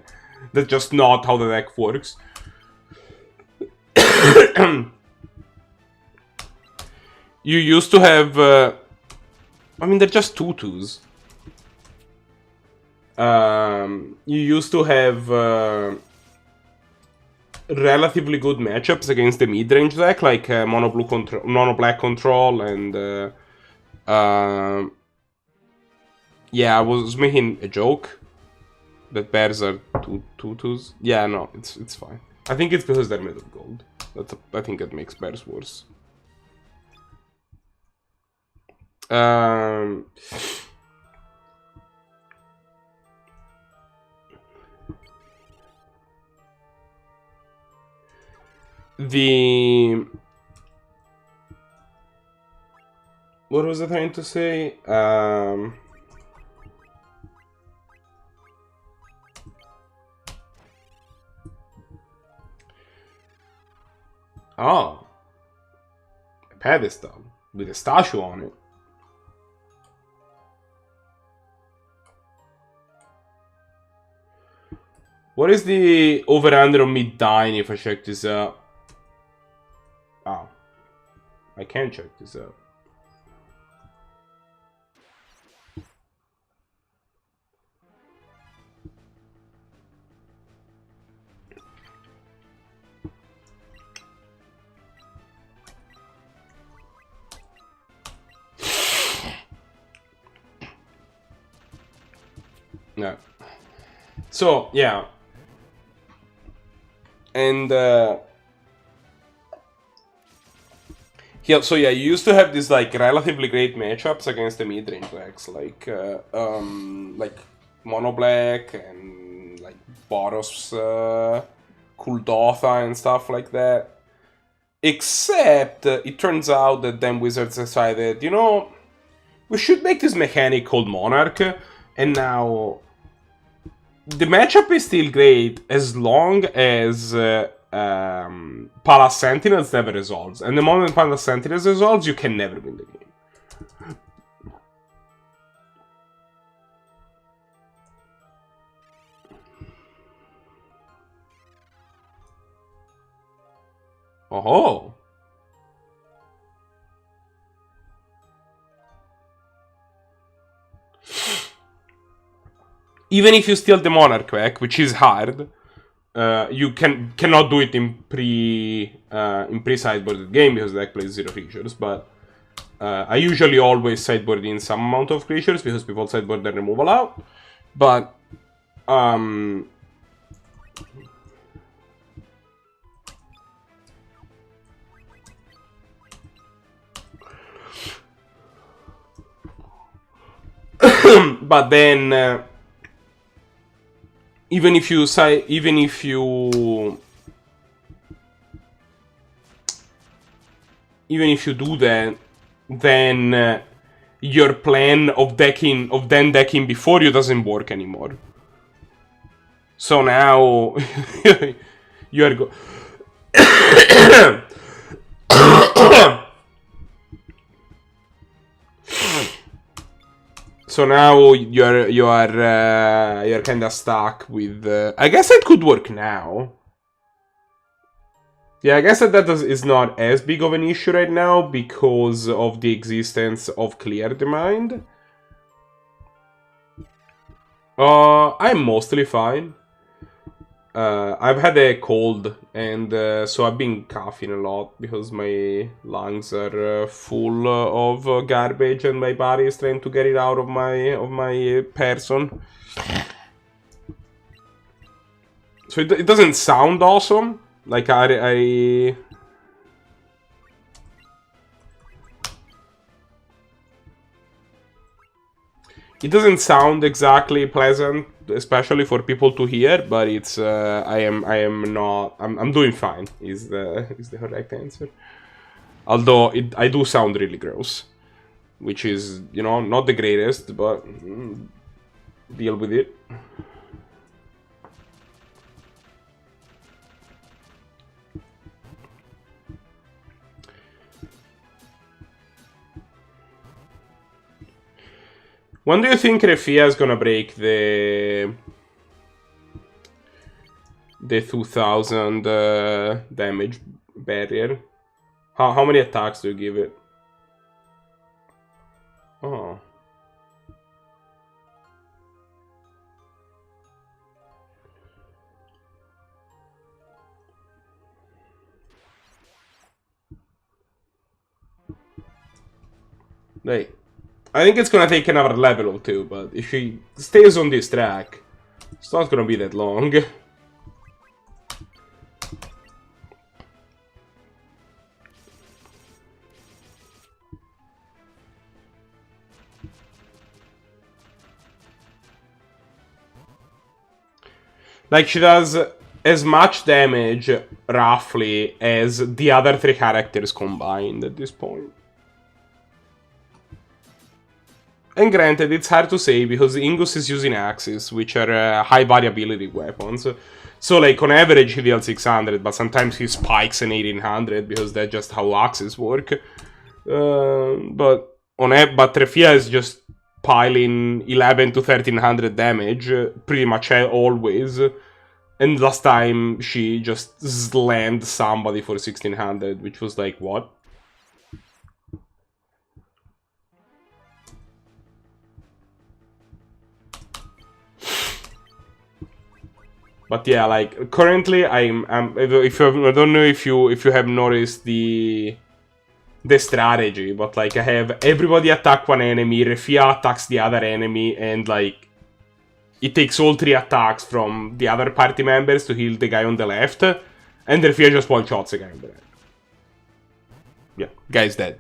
That's just not how the deck works. You used to have... I mean, they're just tutus. You used to have... relatively good matchups against the mid-range deck, like mono black control, and yeah, I was making a joke that bears are tutus. Yeah, no, it's fine. I think it's because they're made of gold. I think it makes bears worse. What was I trying to say? Oh, a pedestal with a statue on it. What is the over-under on me dying if I check this out? Oh, I can check this out. No. So, yeah. And, yeah, so yeah, you used to have these, like, relatively great matchups against the mid-range decks, like Mono Black and, like, Boros, Kuldotha and stuff like that. Except, it turns out that then Wizards decided, you know, we should make this mechanic called Monarch, and now the matchup is still great as long as Palace Sentinels never resolves. And the moment Palace Sentinels resolves, you can never win the game. Oh. Even if you steal the Monarch back, which is hard, you cannot do it in pre-sideboarded game because the deck plays 0 creatures. But I usually always sideboard in some amount of creatures because people sideboard their removal out. But but then. Even if you do that, then your plan of then decking before you doesn't work anymore. So now you are So now you're kind of stuck with. I guess it could work now. Yeah, I guess that is not as big of an issue right now because of the existence of Clear the Mind. I'm mostly fine. I've had a cold, and so I've been coughing a lot because my lungs are full of garbage, and my body is trying to get it out of my person. So it doesn't sound awesome. Like I it doesn't sound exactly pleasant, especially for people to hear. But it's I'm doing fine. Is the correct answer? Although I do sound really gross, which is not the greatest, but deal with it. When do you think Refia is gonna break the 2000 damage barrier? How many attacks do you give it? Oh. Like, I think it's gonna take another level or two, but if she stays on this track, it's not gonna be that long. Like, she does as much damage, roughly, as the other 3 characters combined at this point. And granted, it's hard to say because Ingus is using axes, which are high variability weapons. So, like, on average, he deals 600, but sometimes he spikes an 1800 because that's just how axes work. But Refia is just piling 11 to 1300 damage pretty much always. And last time she just slammed somebody for 1600, which was like, what? But yeah, like currently I don't know if you have noticed the strategy, but like I have everybody attack one enemy, Refia attacks the other enemy, and like it takes all 3 attacks from the other party members to heal the guy on the left, and Refia just one-shots the guy on the right. Yeah, guy's dead.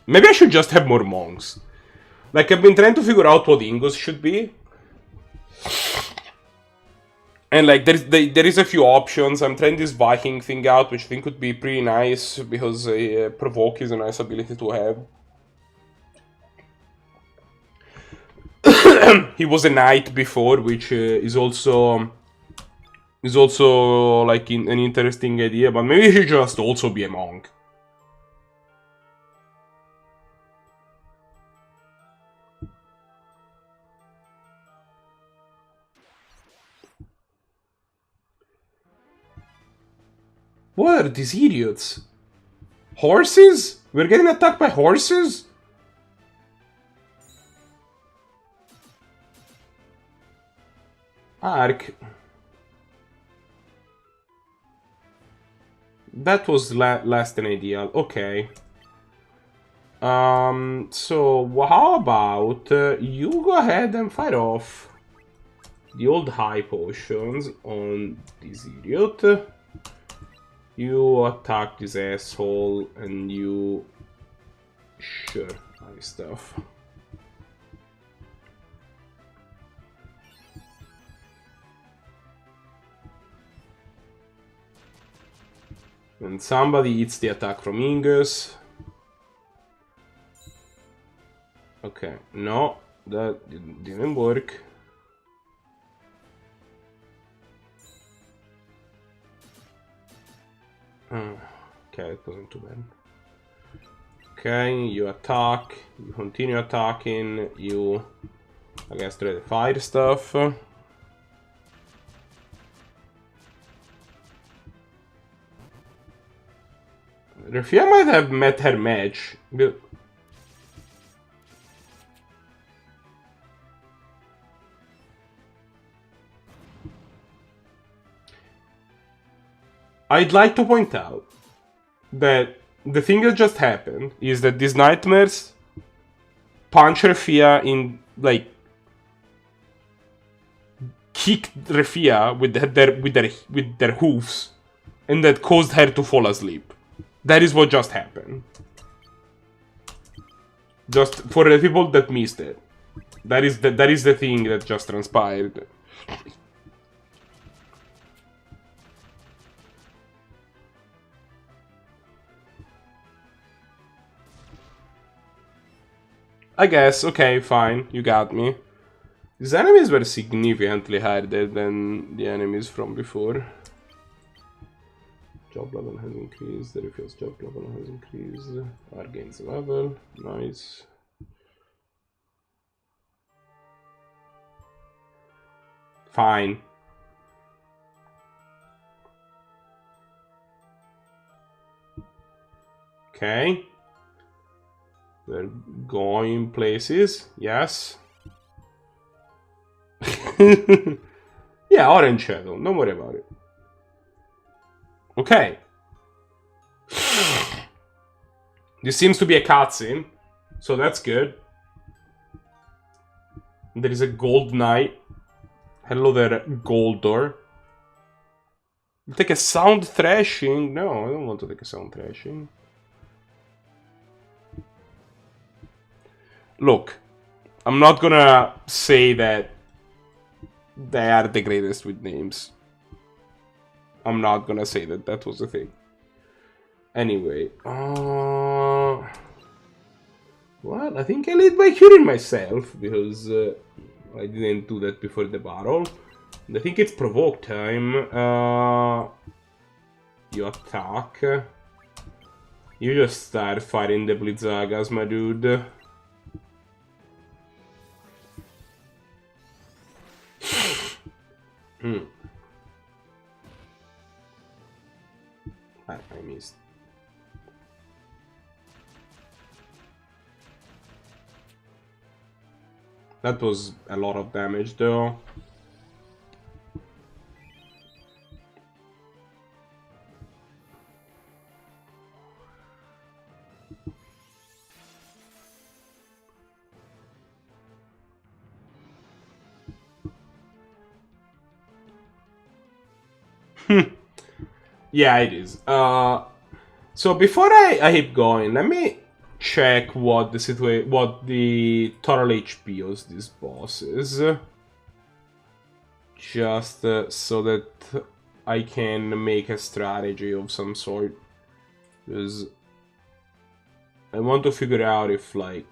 Maybe I should just have more monks. Like, I've been trying to figure out what Ingus should be. And like, there is a few options. I'm trying this Viking thing out, which I think would be pretty nice, because Provoke is a nice ability to have. He was a knight before, which is also like an interesting idea, but maybe he should just also be a monk. What are these idiots? Horses? We're getting attacked by horses? Ark. That was less than ideal. Okay. So how about you go ahead and fight off the old high potions on this idiot. You attack this asshole, and you... Sure, high stuff. And somebody eats the attack from Ingus. Okay, no, that didn't work. Okay, it wasn't too bad. Okay, you attack, you continue attacking, you, I guess, try to fire stuff. Rafia might have met her match. I'd like to point out that the thing that just happened is that these nightmares punch Rafia in, like, kicked Rafia with their hoofs, and that caused her to fall asleep. That is what just happened. Just for the people that missed it, that is the thing that just transpired. I guess, okay, fine, you got me. These enemies were significantly harder than the enemies from before. Job level has increased, the refuel's job level has increased, R gains level, nice. Fine. Okay. We're going places, yes. Yeah, Orange Shadow, don't worry about it. Okay. This seems to be a cutscene, so that's good. There is a gold knight. Hello there, Goldor. Take a sound thrashing? No, I don't want to take a sound thrashing. Look, I'm not gonna say that they are the greatest with names. I'm not gonna say that that was the thing. Anyway, well, I think I lead by curing myself because I didn't do that before the battle. And I think it's provoke time. You attack. You just start fighting the Blizzagas, my dude. I missed. That was a lot of damage, though. Yeah, it is. So before I keep going, let me check what the total HP of this boss is. Just so that I can make a strategy of some sort. Because I want to figure out if, like,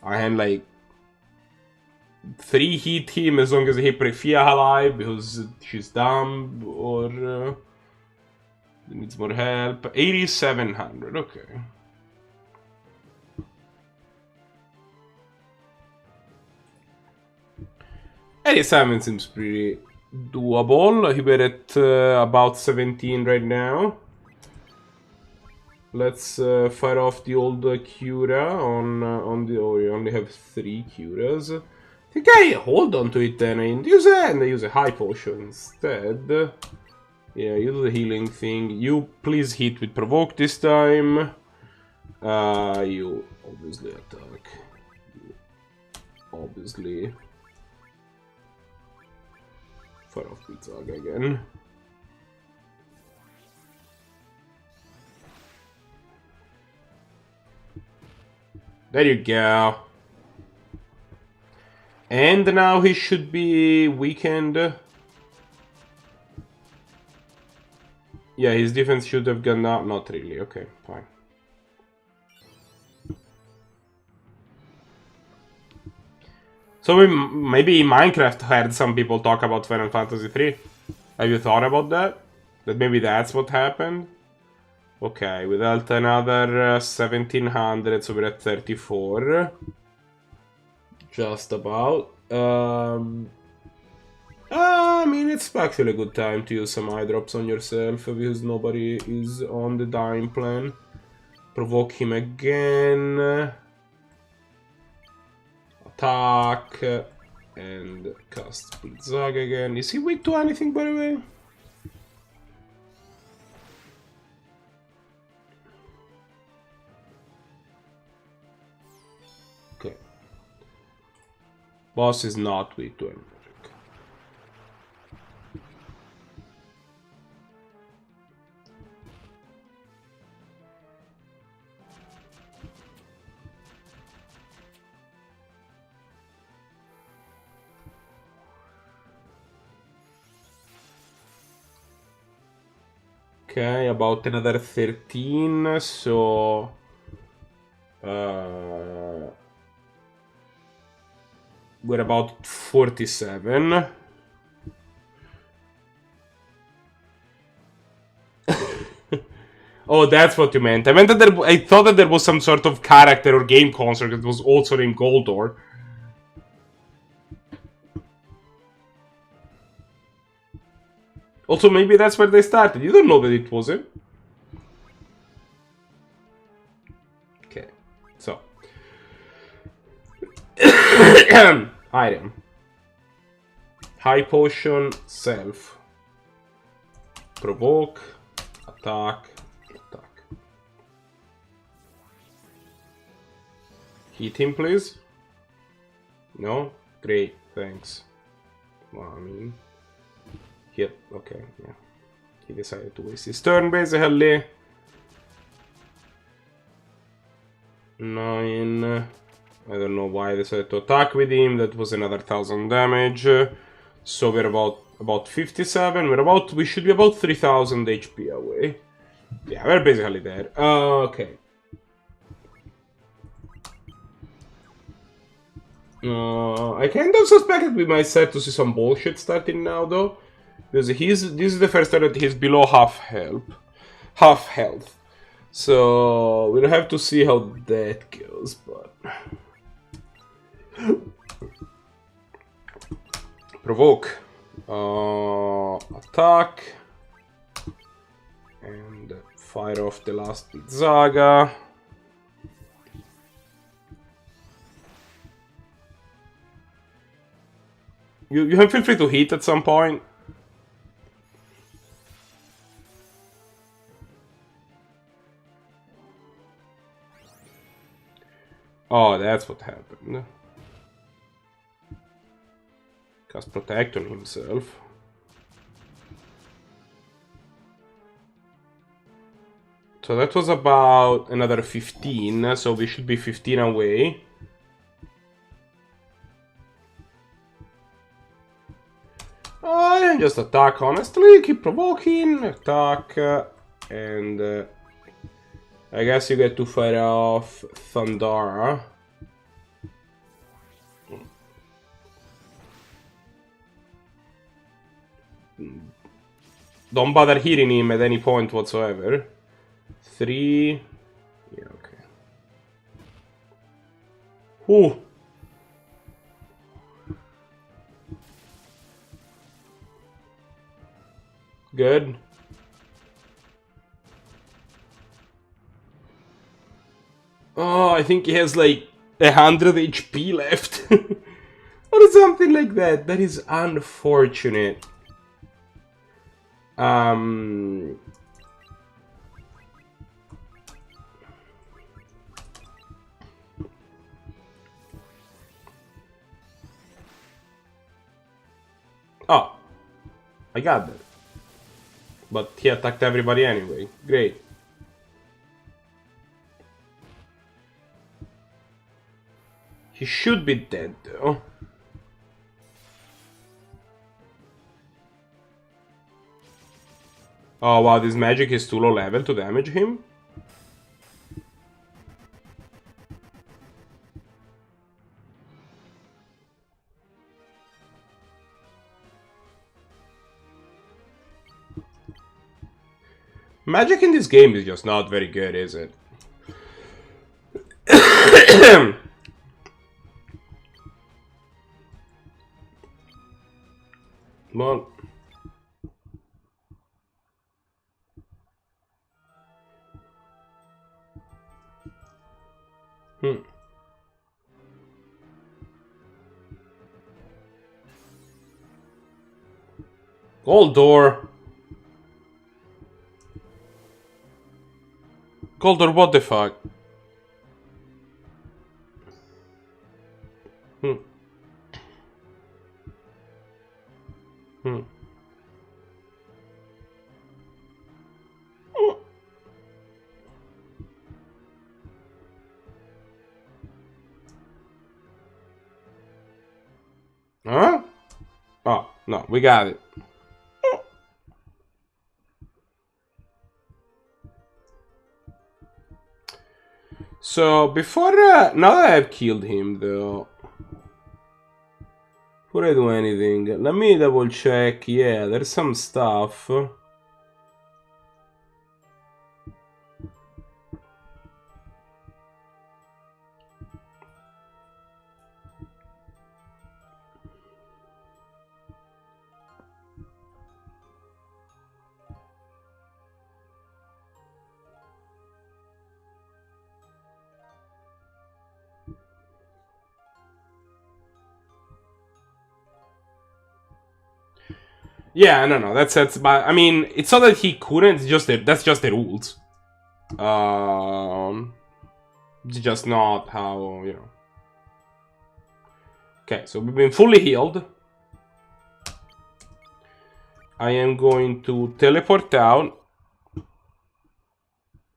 I can, like, 3 hit him as long as I keep Rafia alive because she's dumb, or needs more help. 8,700, okay. $87 seems pretty doable. We're at about 17 right now. Let's fire off the old Cura on the. Oh, you only have 3 Curas. I think I hold on to it then and use a high potion instead. Yeah, you do the healing thing. You please hit with provoke this time. You obviously attack. Obviously. Fire off Blizzaga again. There you go. And now he should be weakened. Yeah, his defense should have gone up. Not really. Okay, fine. So maybe Minecraft heard some people talk about Final Fantasy 3. Have you thought about that? That maybe that's what happened? Okay, we dealt another 1700, so we're at 34. Just about. I mean, it's actually a good time to use some eye drops on yourself because nobody is on the dying plan. Provoke him again. Attack. And cast Zag again. Is he weak to anything, by the way? Okay. Boss is not weak to any magic. Okay, about another 13, so... we're about 47. Oh, that's what you meant. I meant that I thought that there was some sort of character or game construct that was also named Goldor. Also, maybe that's where they started. You don't know that it wasn't. Okay, so. Item. High potion, self. Provoke, attack, attack. Hit him, please. No? Great, thanks. Well, I mean... Yep, okay, yeah. He decided to waste his turn, basically. 9. I don't know why I decided to attack with him. That was another 1000 damage. So we're about 57. We should be about 3000 HP away. Yeah, we're basically there. Okay. I kind of suspected we might start to see some bullshit starting now, though. Because this is the first time that he's below half health. So we'll have to see how that goes, but... Provoke. Attack. And fire off the last Pizzaga. You have feel free to hit at some point. Oh, that's what happened. Cast Protect on himself. So that was about another 15, so we should be 15 away. And just attack, honestly. Keep provoking. Attack. And... I guess you get to fire off Thundara. Don't bother hitting him at any point whatsoever. 3. Yeah, okay. Ooh. Good. Oh, I think he has like 100 HP left. Or something like that. That is unfortunate. Oh, I got that. But he attacked everybody anyway. Great. He should be dead, though. Oh wow, this magic is too low level to damage him? Magic in this game is just not very good, is it? Well... Gold door. Gold door, what the fuck? Huh? Oh, no, we got it. So, before, now that I've killed him, though, before I do anything, let me double check. Yeah, there's some stuff. Yeah, no, that's but I mean, it's not that he couldn't. It's just that's just the rules. It's just not how, you know. Okay, so we've been fully healed. I am going to teleport out.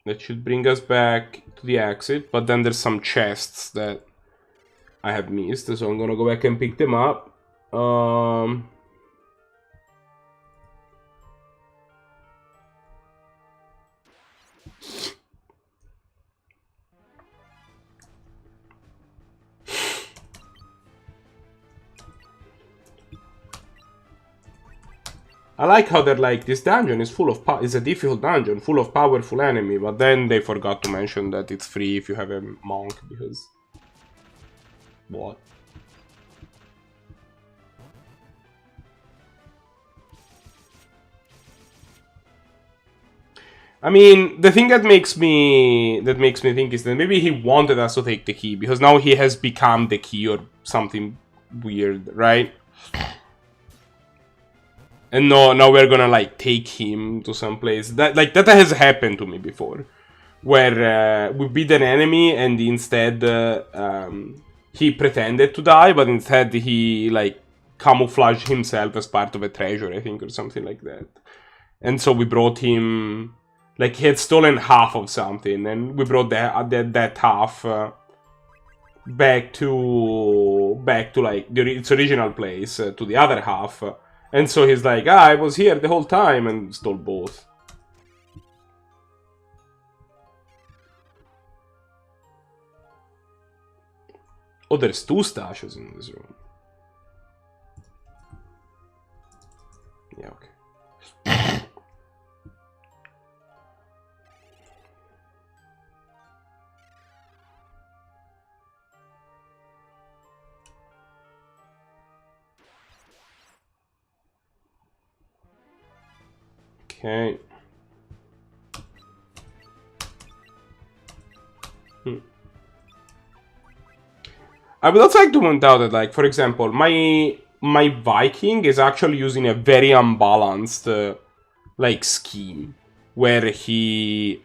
That should bring us back to the exit, but then there's some chests that I have missed, so I'm gonna go back and pick them up. I like how they're like, this dungeon is full of is a difficult dungeon, full of powerful enemy, but then they forgot to mention that it's free if you have a monk, because... What? I mean, the thing that makes me think is that maybe he wanted us to take the key, because now he has become the key or something weird, right? And now we're gonna like take him to some place. That has happened to me before, where we beat an enemy and instead he pretended to die, but instead he like camouflaged himself as part of a treasure, I think, or something like that. And so we brought him, like he had stolen half of something, and we brought that half back to like its original place, to the other half. And so he's like, I was here the whole time, and stole both. Oh, there's 2 stashes in this room. Yeah, okay. Okay. I would also like to point out that, like, for example, my Viking is actually using a very unbalanced, like, scheme. Where he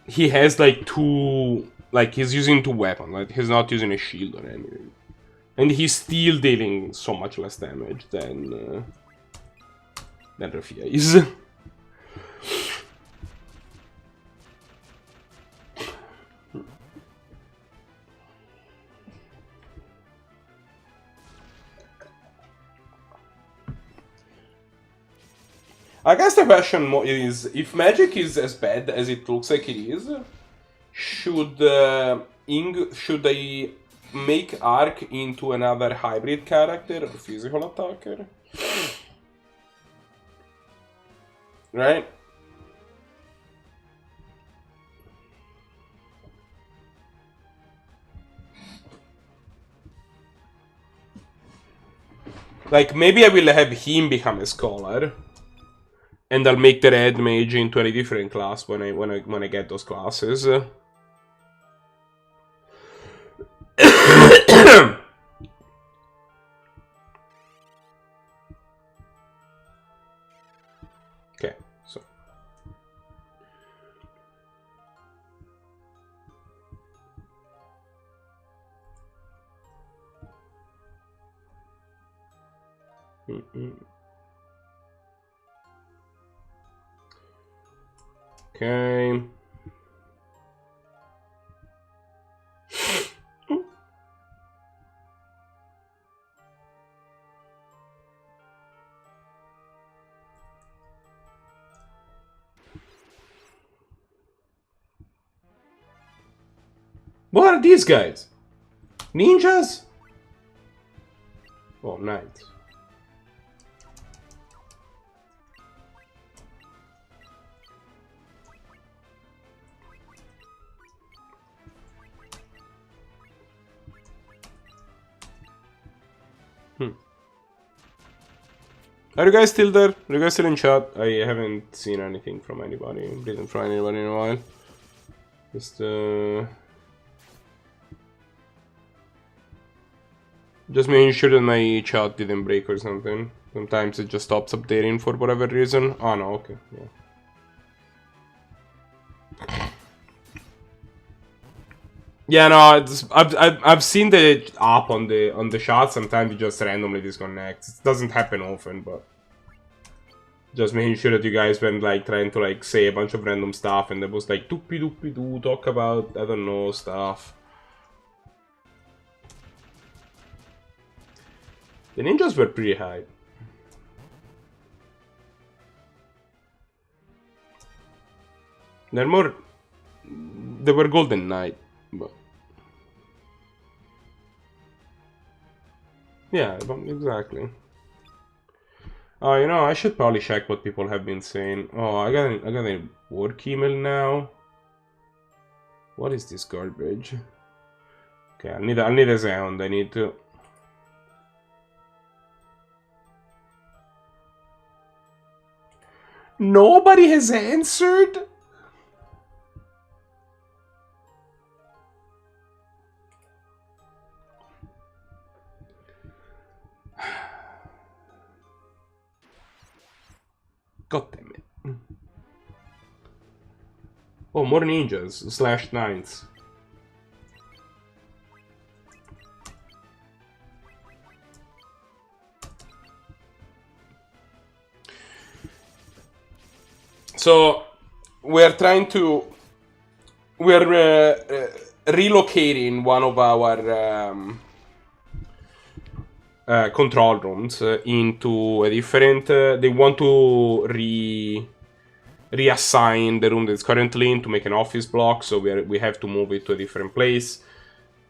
has, like, 2... Like, he's using 2 weapons. Like, he's not using a shield or anything. And he's still dealing so much less damage than Rafia is. I guess the question is, if magic is as bad as it looks like it is, should I make Ark into another hybrid character or physical attacker? Right? Like, maybe I will have him become a scholar. And I'll make the red mage into a different class when I get those classes. Okay, so. Okay. What are these guys? Ninjas? Oh, knights. Are you guys still there? Are you guys still in chat? I haven't seen anything from anybody. Didn't find anybody in a while. Just making sure that my chat didn't break or something. Sometimes it just stops updating for whatever reason. Oh no, okay, yeah. Yeah, no, I've seen the app on the chat. Sometimes it just randomly disconnects. It doesn't happen often, but just making sure that you guys weren't like trying to like say a bunch of random stuff and it was like doopy doopy doo, talk about I don't know stuff. The ninjas were pretty high. They're more. They were Golden Knight, but yeah, exactly. Oh, you know, I should probably check what people have been saying. Oh, I got a work email now. What is this garbage? Okay, I need a sound. I need to. Nobody has answered? God damn it. Oh, more ninjas / knights. So, we're trying to... We're relocating one of our control rooms into a different... they want to reassign the room that's currently in to make an office block, so we have to move it to a different place.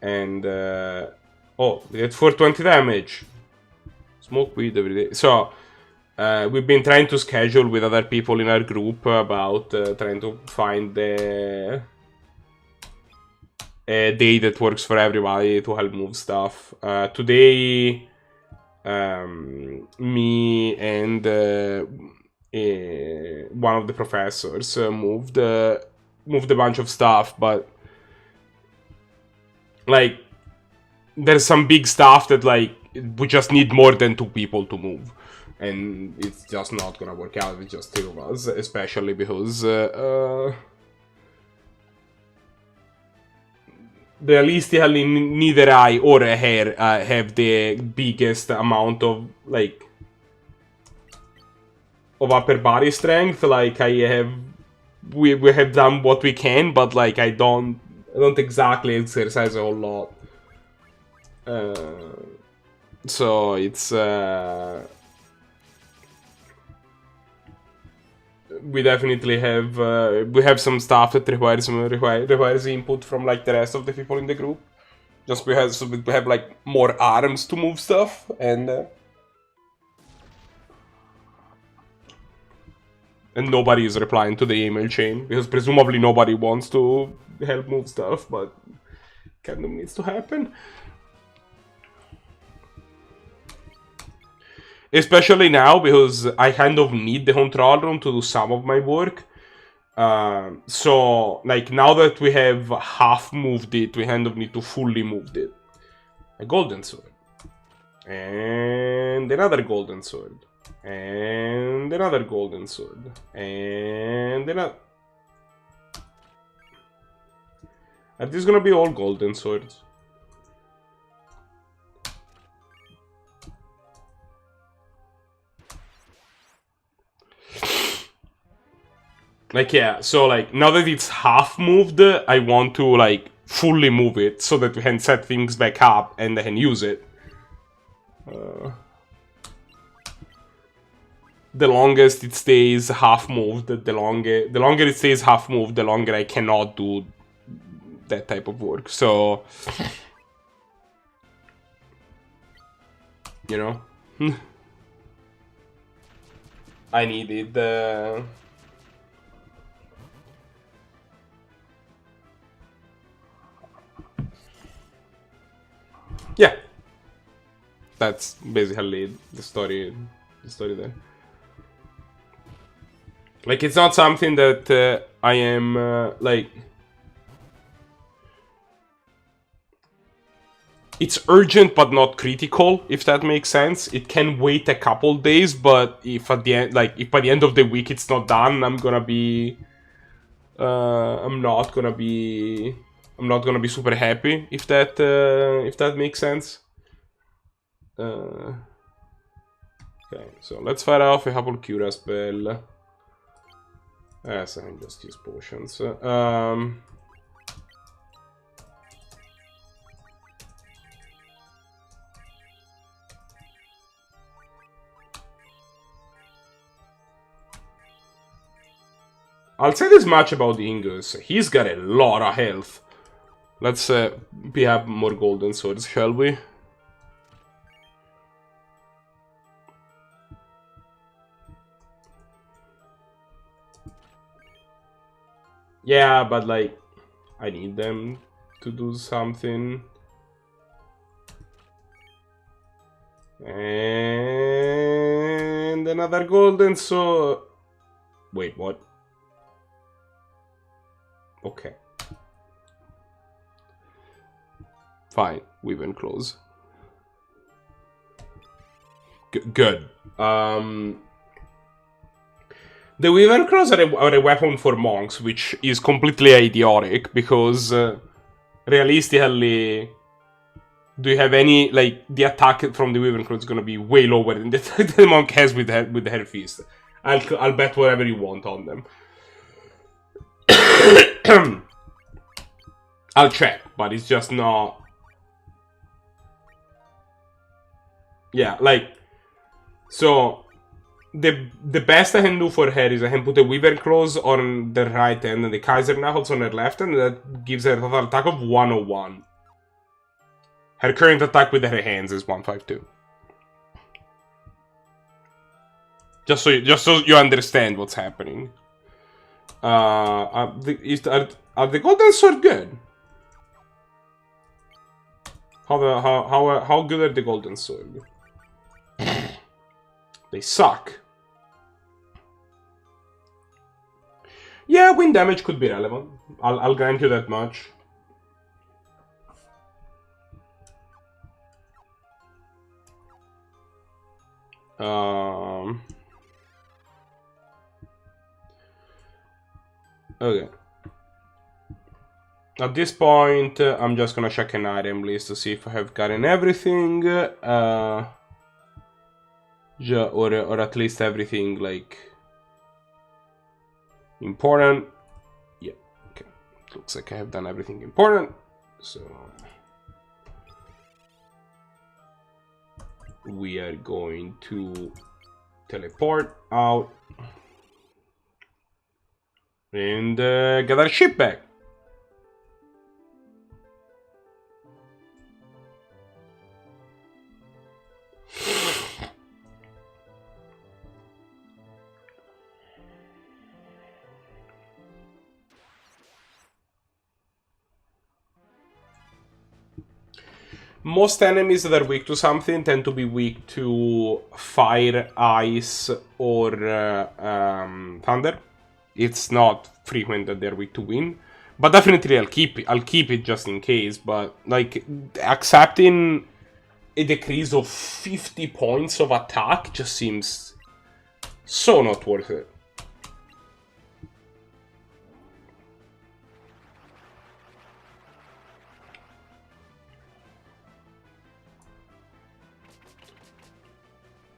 And... oh, we get 420 damage. Smoke weed every day. So... we've been trying to schedule with other people in our group about trying to find a day that works for everybody to help move stuff. Today, me and one of the professors moved a bunch of stuff, but like there's some big stuff that like we just need more than 2 people to move. And it's just not gonna work out with just 2 of us, especially because realistically neither I or her have the biggest amount of like of upper body strength. Like we have done what we can, but like I don't exactly exercise a whole lot. So it's we definitely have we have some stuff that requires input from like the rest of the people in the group. Just because we have like more arms to move stuff, and And nobody is replying to the email chain, because presumably nobody wants to help move stuff, but kind of needs to happen. Especially now, because I kind of need the control room to do some of my work. So, like, now that we have half moved it, we kind of need to fully move it. A golden sword. And another golden sword. And another golden sword. And another... Are these gonna be all golden swords? Like, yeah, so, like, now that it's half moved, I want to, like, fully move it so that we can set things back up and I can use it. The longest it stays half moved, the longer it stays half moved, the longer I cannot do that type of work. So, you know, I needed yeah, that's basically the story there. Like, it's not something that I am, like... It's urgent but not critical, if that makes sense. It can wait a couple days, but if at the end, like, if by the end of the week it's not done, I'm gonna be... I'm not gonna be super happy, if that makes sense. Okay, so let's fire off a couple Cura spell. Yes, I can just use potions. I'll say this much about Ingus. He's got a lot of health. Let's have more golden swords, shall we? Yeah, but, like, I need them to do something. And another golden sword. Wait, what? Okay. Fine, we went close. Good. The Wyvern Claws are a weapon for monks, which is completely idiotic, because realistically, do you have any, like, the attack from the Wyvern Claws is gonna be way lower than the monk has with the Hair Fist. I'll bet whatever you want on them. I'll check, but it's just not... Yeah, like... So... The best I can do for her is I can put a Wyvern Claws on the right hand and the Kaiser Knuckles on her left hand, and that gives her a total attack of 101. Her current attack with her hands is 152. Just so you understand what's happening. Are the golden sword good? How good are the golden sword? They suck. Yeah, wind damage could be relevant. I'll grant you that much. Okay. At this point, I'm just gonna check an item list to see if I have gotten everything. Or at least everything, like, important. Yeah, okay. Looks like I have done everything important. So we are going to teleport out and get our ship back. most enemies that are weak to something tend to be weak to fire, ice, or thunder. It's not frequent that they're weak to wind. But definitely I'll keep it just in case. But like accepting a decrease of 50 points of attack just seems so not worth it.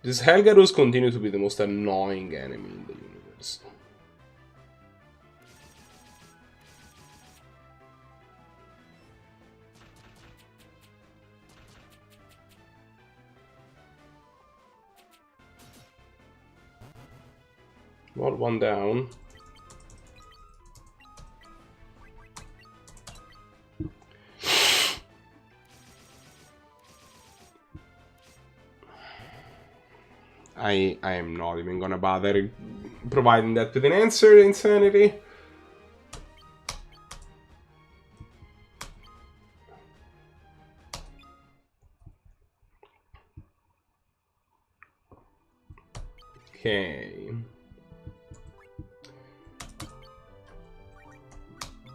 These Helgarus continue to be the most annoying enemy in the universe. Well, one down. I am not even gonna bother providing that with an answer, insanity. Okay.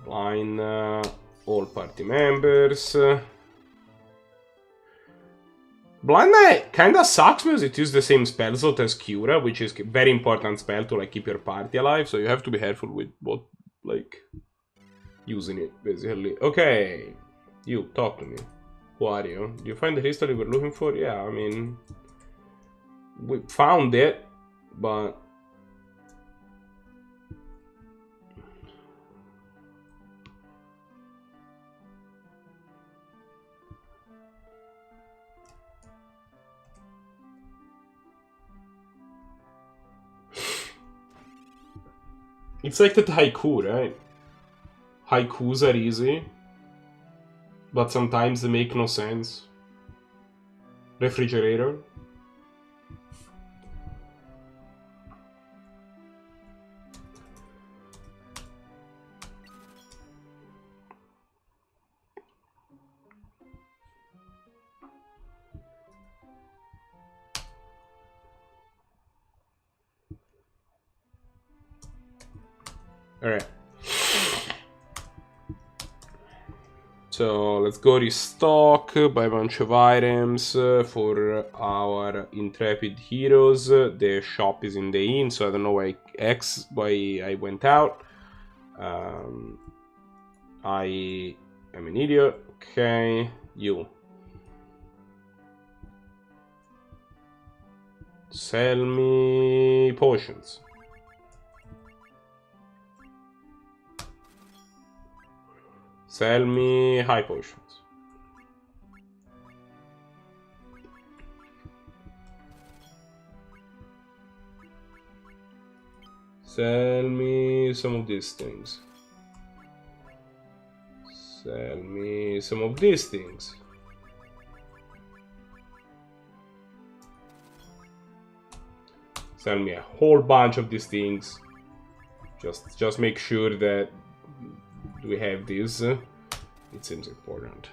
Line all party members. Blind Eye kinda sucks because it uses the same spell slot as Cura, which is a very important spell to like keep your party alive, so you have to be careful with what, like, using it, basically. Okay, you, talk to me. Who are you? Do you find the history we're looking for? Yeah, I mean, we found it, but... It's like that haiku, right? Haikus are easy, but sometimes they make no sense. Refrigerator. Alright. So let's go restock, buy a bunch of items for our intrepid heroes. The shop is in the inn, so I don't know why I went out. I am an idiot. Okay, you. Sell me potions. Sell me high potions. Sell me some of these things. Sell me some of these things. Sell me a whole bunch of these things. Just make sure that we have this. It seems important.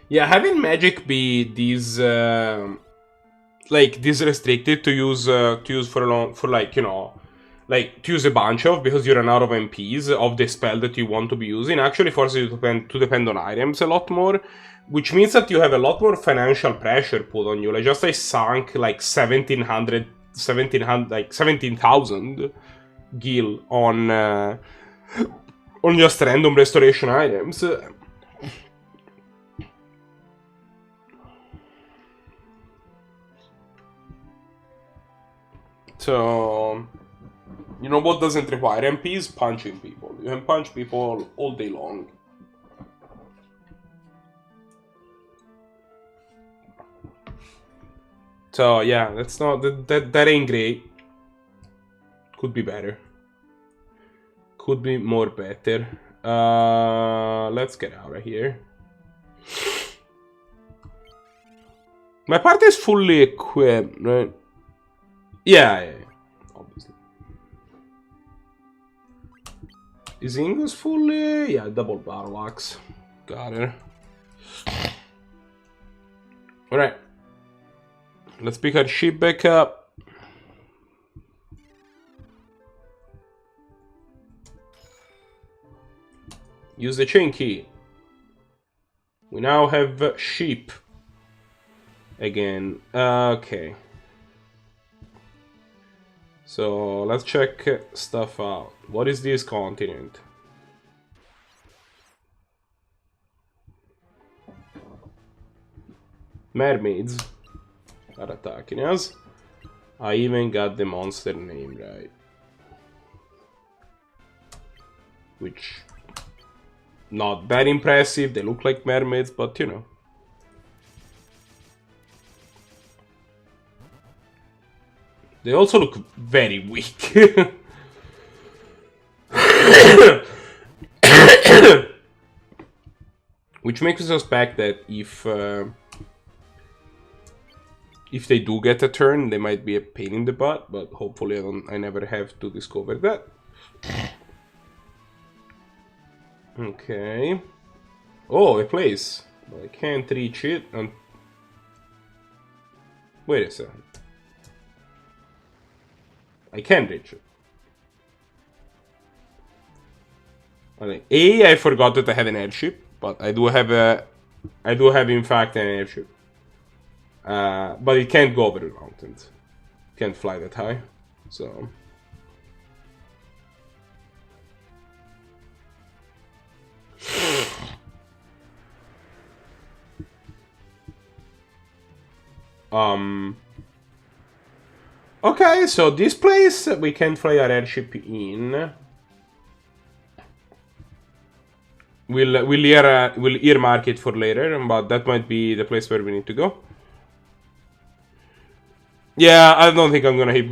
Yeah, having magic be these like this restricted to use for a long, for like, you know, like to use a bunch of, because you run out of MPs of the spell that you want to be using, actually forces you to depend on items a lot more, which means that you have a lot more financial pressure put on you. Like, just I sunk like 1700 like 17,000 gil on just random restoration items. So, you know what doesn't require MPs? Punching people. You can punch people all day long. So yeah, that's not that ain't great. Could be better. Could be more better. Let's get out of here. My party is fully equipped, right? Yeah, obviously. Is Ingus fully? Yeah, double battle axe. Got it. Alright. Let's pick our ship back up. Use the chain key. We now have sheep. Again. Okay. So let's check stuff out. What is this continent? Mermaids are attacking us. I even got the monster name right. Which, not that impressive. They look like mermaids, but you know. They also look very weak. Which makes me suspect that if they do get a turn, they might be a pain in the butt, but hopefully I never have to discover that. Okay. Oh, a place. I can't reach it. Wait a second. I can reach it. I forgot that I had an airship, but I do have in fact an airship. But it can't go over the mountains. Can't fly that high, so. Okay, so this place we can fly our airship in. We'll earmark it for later, but that might be the place where we need to go. Yeah, I don't think I'm gonna keep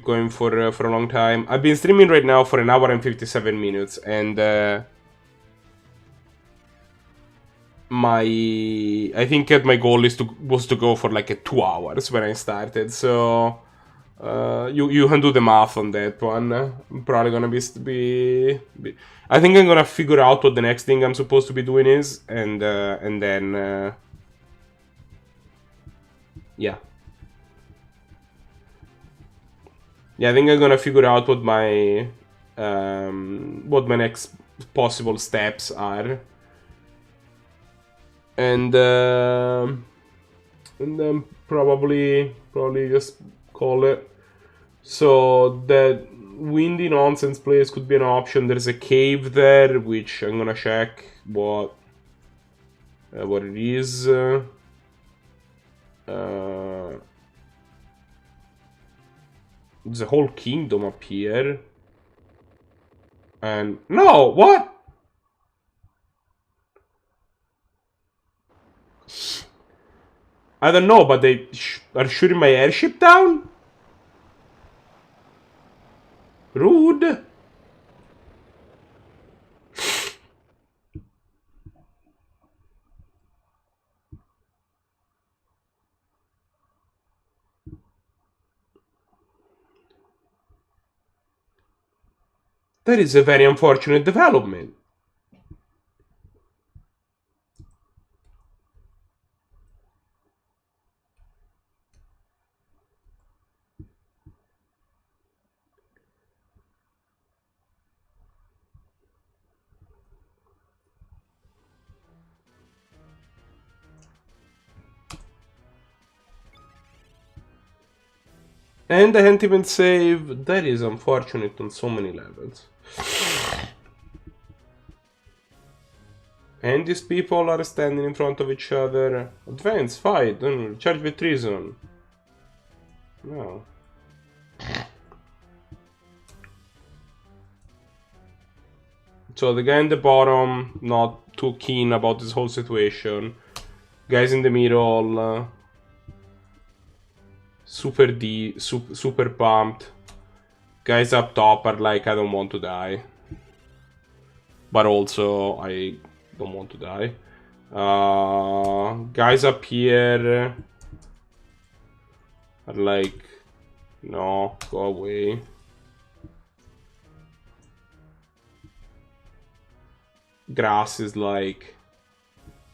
going for a long time. I've been streaming right now for 1 hour and 57 minutes, and I think that my goal was to go for like 2 hours when I started. So you can do the math on that one. I'm probably gonna be I think I'm gonna figure out what the next thing I'm supposed to be doing is, and then yeah. Yeah, I think I'm gonna figure out what my next possible steps are, and then probably just call it. So that windy nonsense place could be an option. There's a cave there, which I'm gonna check what it is. There's a whole kingdom up here. And no, what? I don't know, but they are shooting my airship down? Rude. That is a very unfortunate development. And I can't even save. That is unfortunate on so many levels. And these people are standing in front of each other. Advance, fight, charge with treason. No. So the guy in the bottom, not too keen about this whole situation. Guys in the middle, super pumped. Guys up top are like, I don't want to die. But also, I don't want to die. Guys up here are like, no, go away. Grass is like,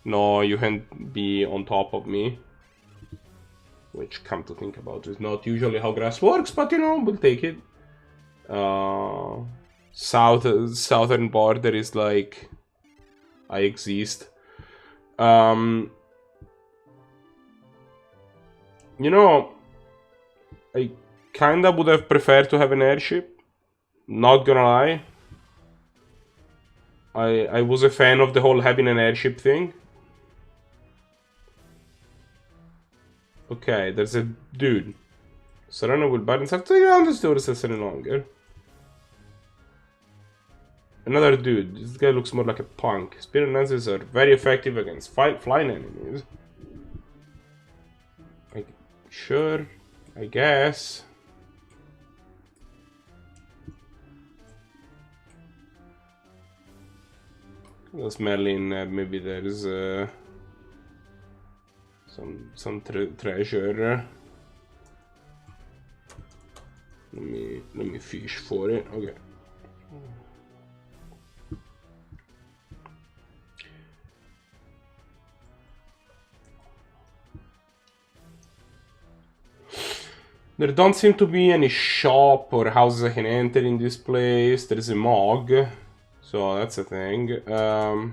no, you can't be on top of me. Which, come to think about, is not usually how grass works, but you know, we'll take it. Southern border is like, I exist. You know, I kinda would have preferred to have an airship. Not gonna lie. I was a fan of the whole having an airship thing. Okay, there's a dude. Serena will balance after the ground is any longer. Another dude. This guy looks more like a punk. Spear lances are very effective against flying enemies. Sure, I guess. Let's Merlin. Maybe there's some treasure. Let me fish for it. Okay. There don't seem to be any shop or houses I can enter in this place. There is a mog, so that's a thing. Okay,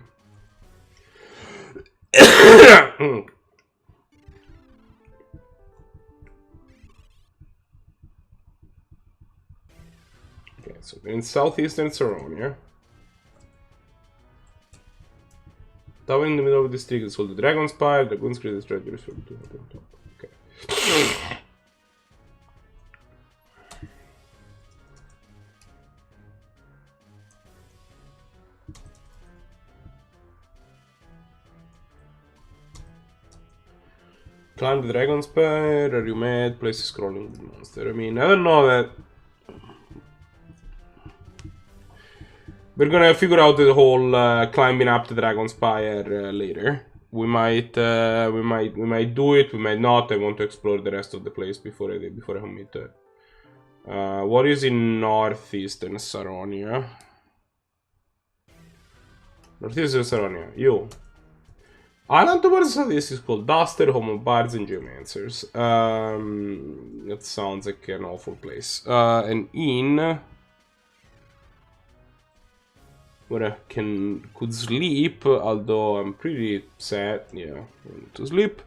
so we're in southeastern Saronia. Tower in the middle of the district is called the Dragon Spire. The Dragon's Creed is right there. Okay. Climb the Dragon Spire, are you mad? Place is scrolling the monster. I mean, I don't know that. We're gonna figure out the whole climbing up the Dragon Spire later. We might do it, we might not. I want to explore the rest of the place before I commit to it. What is in northeastern Saronia? Northeastern Saronia, you. Island towards this is called Duster, home of bards and geomancers. That sounds like an awful place. An inn where I could sleep, although I'm pretty sad. Yeah, I want to sleep.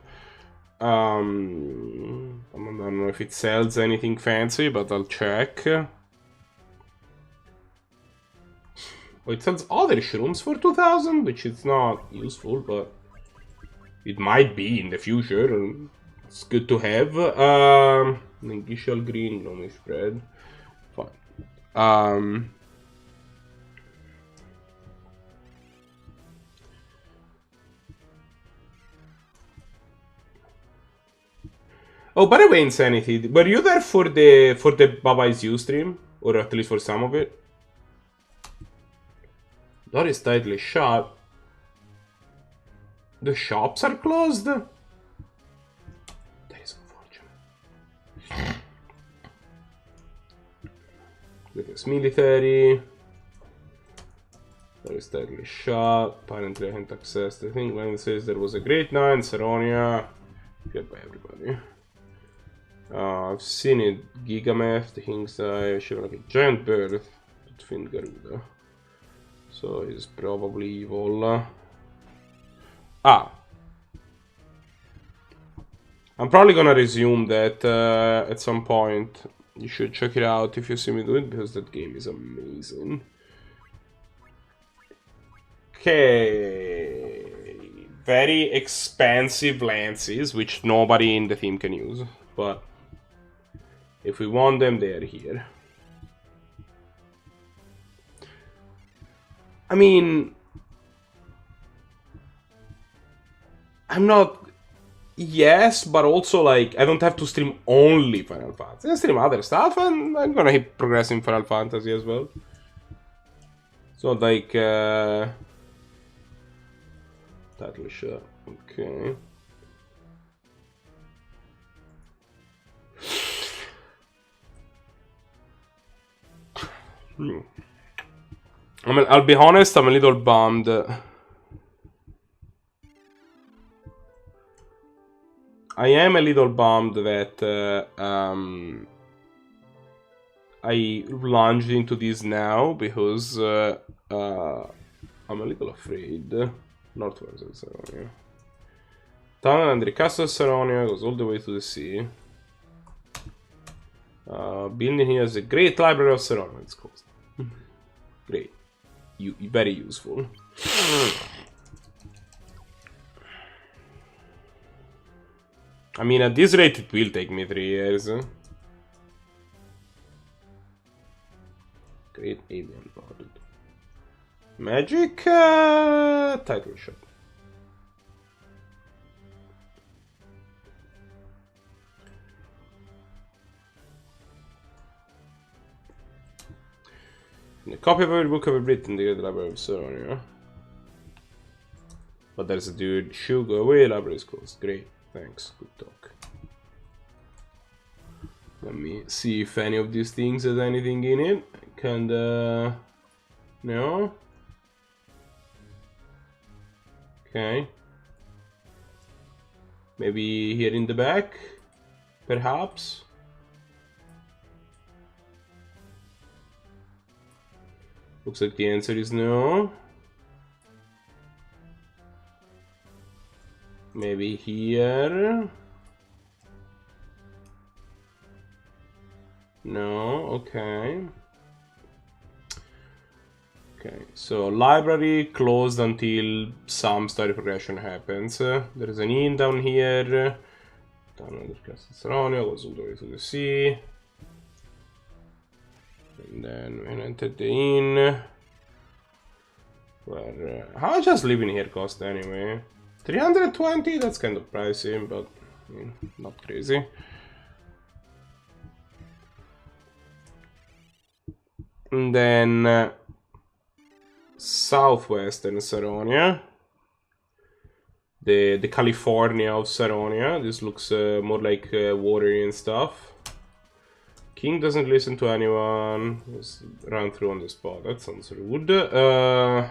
I don't know if it sells anything fancy, but I'll check. Oh, it sells other shrooms for 2,000, which is not useful, but it might be in the future. It's good to have. Initial green, gnomish bread. Fine. Oh, by the way, Insanity, were you there for the Baba Is You stream? Or at least for some of it? Door is tightly shut. The shops are closed? That is unfortunate. Look at this military. Door is tightly shut. Apparently I can't access the thing. When it says there was a great night in Saronia. Good by everybody. I've seen it. Gigameth, the King's Eye, she like a giant bird with Fin Garuda. So he's probably evil. I'm probably gonna resume that at some point. You should check it out if you see me do it, because that game is amazing. Okay. Very expensive lances, which nobody in the team can use. But if we want them, they are here. I mean, I'm not... Yes, but also, like, I don't have to stream only Final Fantasy. I stream other stuff, and I'm gonna keep progressing Final Fantasy as well. So, like, title shot. Okay. I'll be honest, I'm a little bummed. I am a little bummed that I lunged into this now, because I'm a little afraid. Northwards of Saronia. Town under the castle of Saronia goes all the way to the sea. Building here is a great library of Saronia, it's called. Great. Very useful. I mean, at this rate, it will take me 3 years. Great alien body. Magic title shot. A copy of every book ever written, the library of Saronia. But there's a dude. Shoo, go away, library is closed. Great, thanks, good talk. Let me see if any of these things has anything in it. Kinda... no? Okay. Maybe here in the back? Perhaps? Looks like the answer is no. Maybe here? No, okay. Okay, so library closed until some story progression happens. There is an inn down here. Down under Castle Saronia, goes all the way to the sea. And then we entered the inn. Where, how much does living here cost anyway? 320? That's kind of pricey, but I mean, not crazy. And then southwestern Saronia, the California of Saronia. This looks more like watery and stuff. King doesn't listen to anyone. Just run through on the spot. That sounds rude. A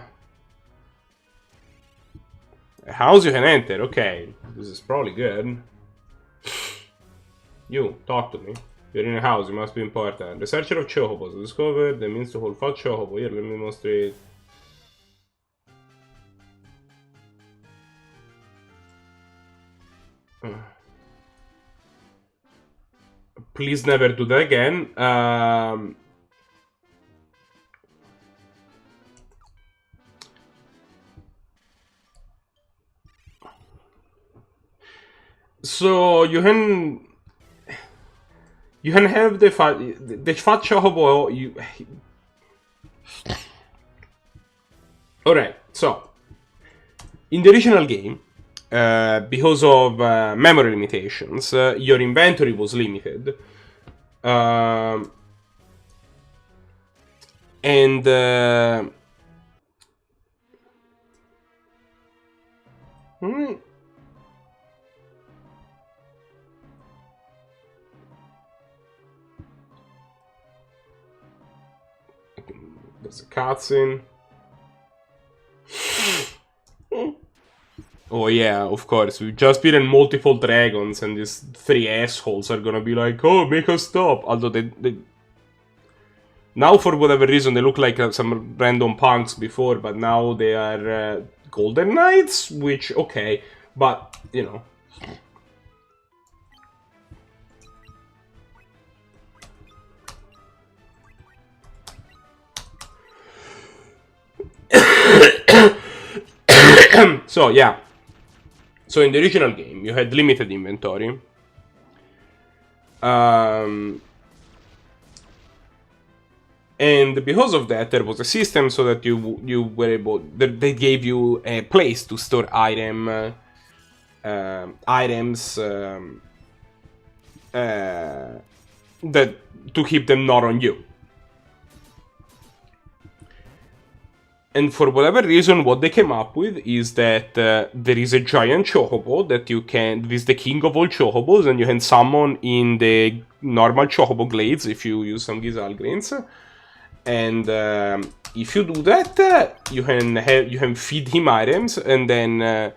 house you can enter. Okay, this is probably good. You, talk to me. You're in a house, you must be important. Researcher of Chocobos discovered the means to hold 5 Chocobo. Here, let me demonstrate. Please never do that again. So you can have the fat Chocobo. Alright, so in the original game, because of memory limitations, your inventory was limited. And there's a cutscene. Oh yeah, of course, we've just beaten multiple dragons and these 3 assholes are gonna be like, oh, make us stop. Although they now, for whatever reason, they look like some random punks before, but now they are Golden Knights, which, okay, but, you know. So, yeah. So in the original game, you had limited inventory. And because of that, there was a system so that you were able... They gave you a place to store items that to keep them not on you. And for whatever reason, what they came up with is that there is a giant Chocobo that you can... This is the king of all Chocobos, and you can summon in the normal Chocobo glades if you use some Gizalgrins. And if you do that, you can feed him items, and then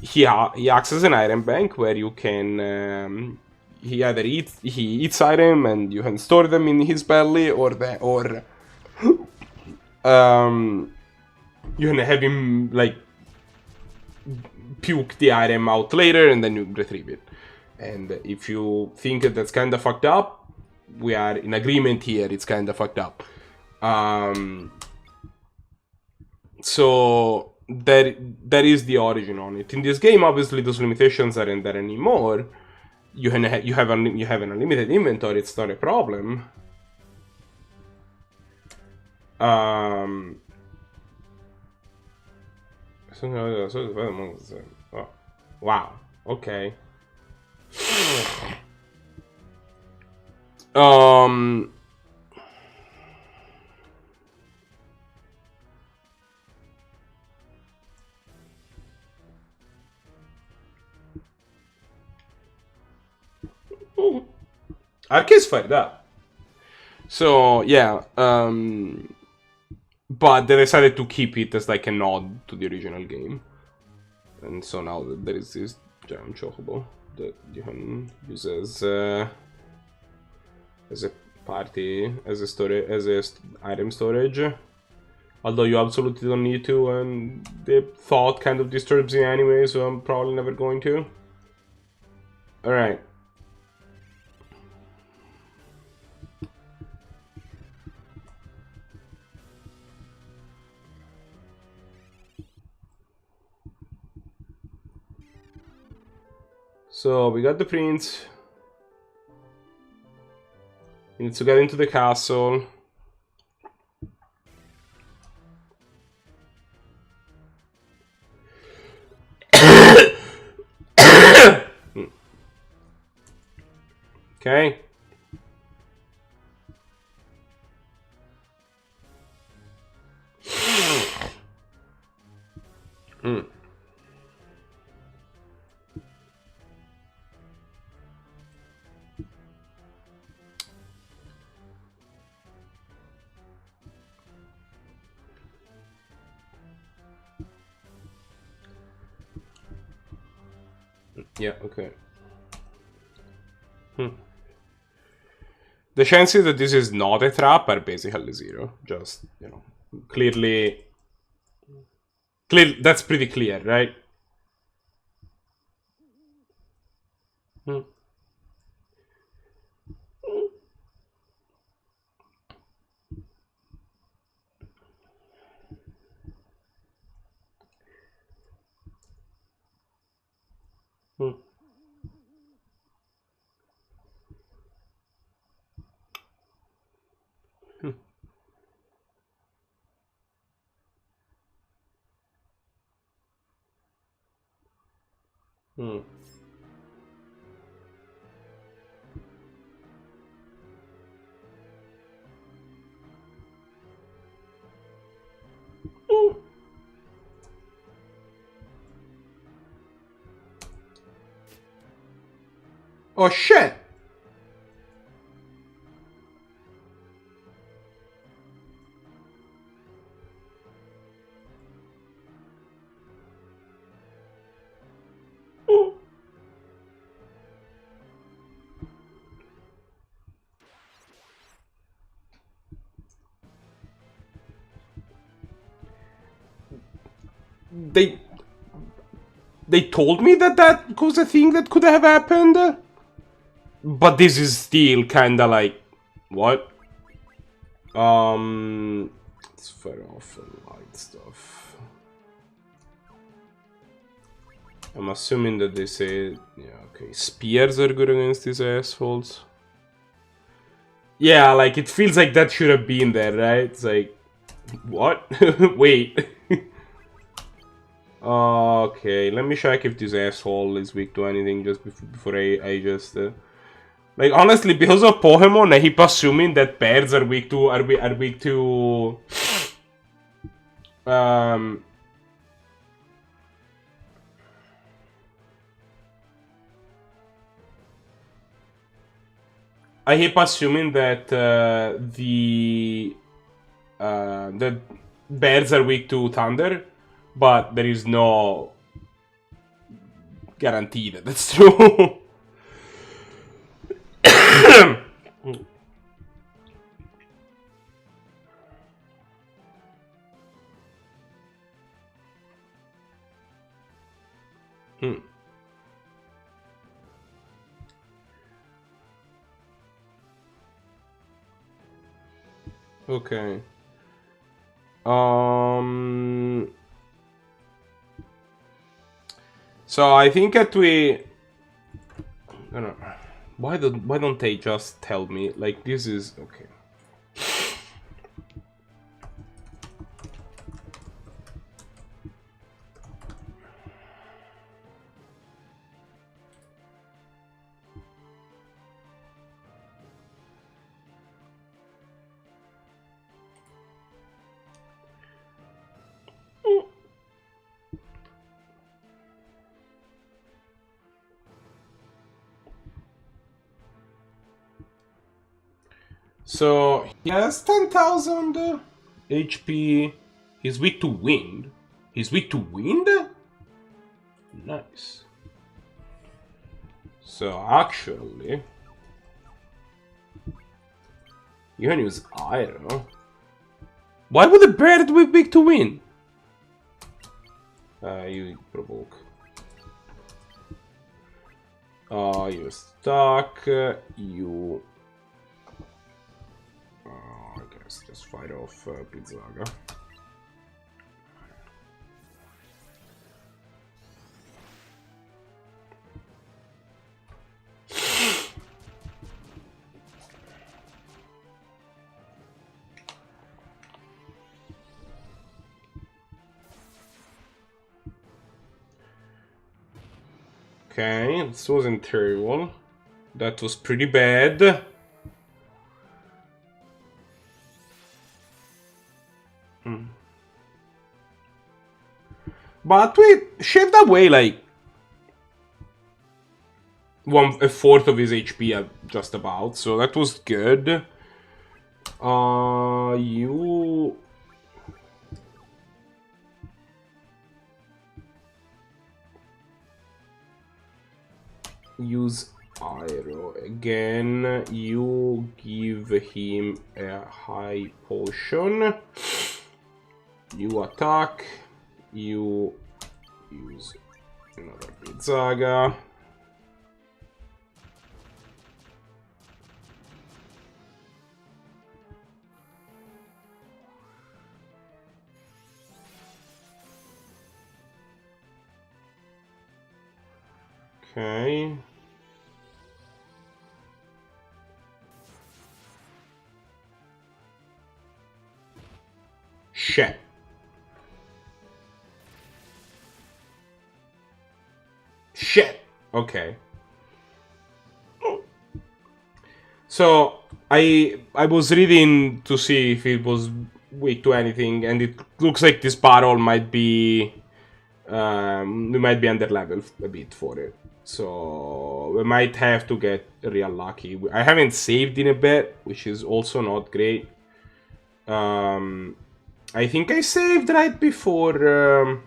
he acts as an item bank where you can he either eats item and you can store them in his belly, or you can have him like puke the item out later and then you retrieve it. And if you think that's kind of fucked up, we are in agreement here. It's kind of fucked up. So that is the origin on it. In this game, obviously, those limitations aren't there anymore. You have an unlimited inventory. It's not a problem. Oh, wow. Okay. Arcade's fired up. So yeah, but they decided to keep it as like a nod to the original game, and so now there is this giant chocobo that you can use as a party, as a item storage. Although you absolutely don't need to, and the thought kind of disturbs me anyway, so I'm probably never going to. Alright. So, we got the prince. He needs to get into the castle. Okay. Yeah, okay. The chances that this is not a trap are basically zero. Just, you know, clearly... That's pretty clear, right? Oh shit! They told me that was a thing that could have happened, but this is still kinda like, what? Let's fire off and light stuff. I'm assuming that they say, yeah, okay, spears are good against these assholes. Yeah, like, it feels like that should have been there, right? It's like, what? Wait. Okay, let me check if this asshole is weak to anything just before I just... Like, honestly, because of Pokemon, I keep assuming that birds are weak to... Are weak to... I keep assuming that the that birds are weak to thunder, but there is no guarantee that that's true. Okay. So I think that we. I don't know. Why don't they just tell me like this is okay? So he has 10,000 HP. He's weak to wind. He's weak to wind? Nice. So actually, you can use iron. Why would a bird be weak to wind? You provoke. You're stuck. You. I guess just fight off Pizzaga. Okay, this wasn't terrible. That was pretty bad. But we shaved away like a fourth of his HP just about, so that was good. You use Aero again. You give him a high potion. You attack. You use another Pizzaga. Okay. Shit. Shit. Okay. So I was reading to see if it was weak to anything, and it looks like this battle might be we might be under level a bit for it. So we might have to get real lucky. I haven't saved in a bit, which is also not great. I think I saved right before.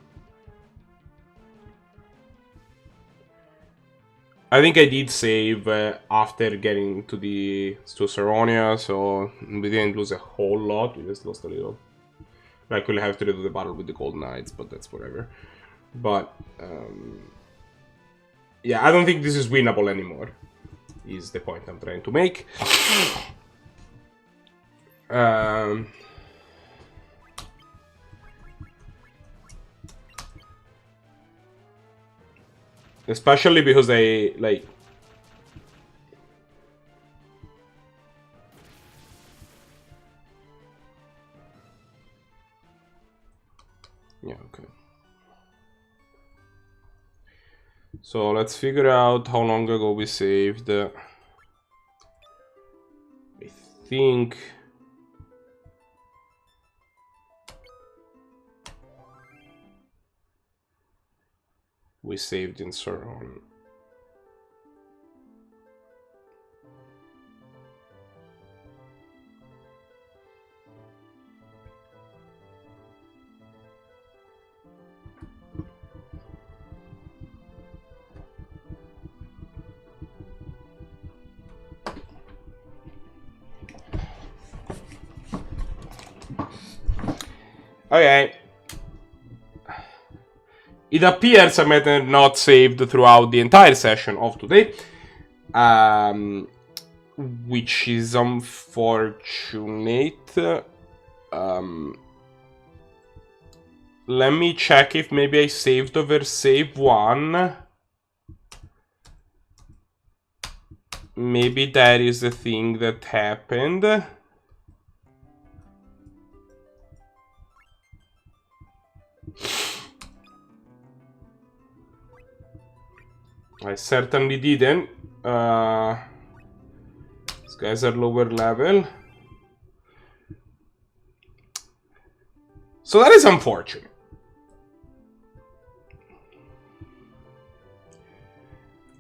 I think I did save after getting to Saronia, so we didn't lose a whole lot. We just lost a little. Like we'll have to do the battle with the Gold Knights, but that's whatever. But yeah, I don't think this is winnable anymore. Is the point I'm trying to make. Especially because they like. Yeah, okay. So let's figure out how long ago we saved. I think we saved in Saron. Okay. It appears I might have not saved throughout the entire session of today. Which is unfortunate. Let me check if maybe I saved over save 1. Maybe that is the thing that happened. I certainly didn't. These guys are lower level. So that is unfortunate.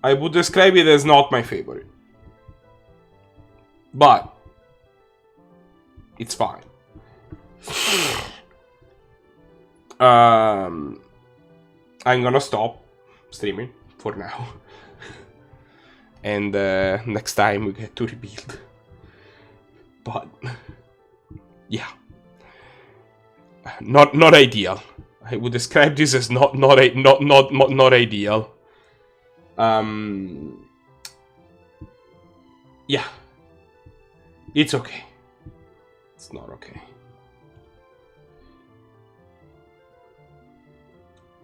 I would describe it as not my favorite. But it's fine. I'm gonna stop streaming for now. And next time we get to rebuild. But yeah. Not ideal. I would describe this as not ideal. Yeah. It's okay. It's not okay.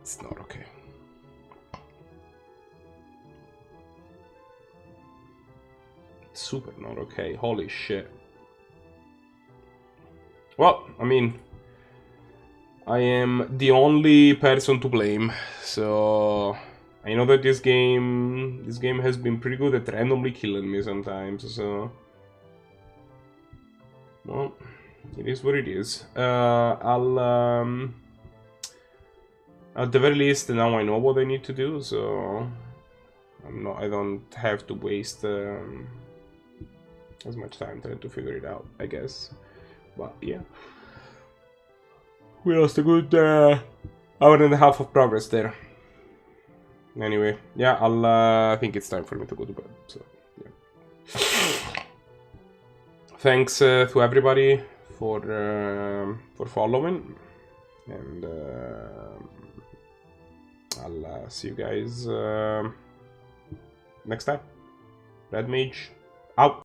It's not okay. It's super not okay. Holy shit. Well, I mean, I am the only person to blame, so I know that this game has been pretty good at randomly killing me sometimes, so well, it is what it is. At the very least, now I know what I need to do, so I don't have to waste as much time trying to figure it out, I guess. But yeah, we lost a good hour and a half of progress there. Anyway, yeah, I think it's time for me to go to bed. So yeah. Thanks to everybody for following, and I'll see you guys next time. Red Mage out.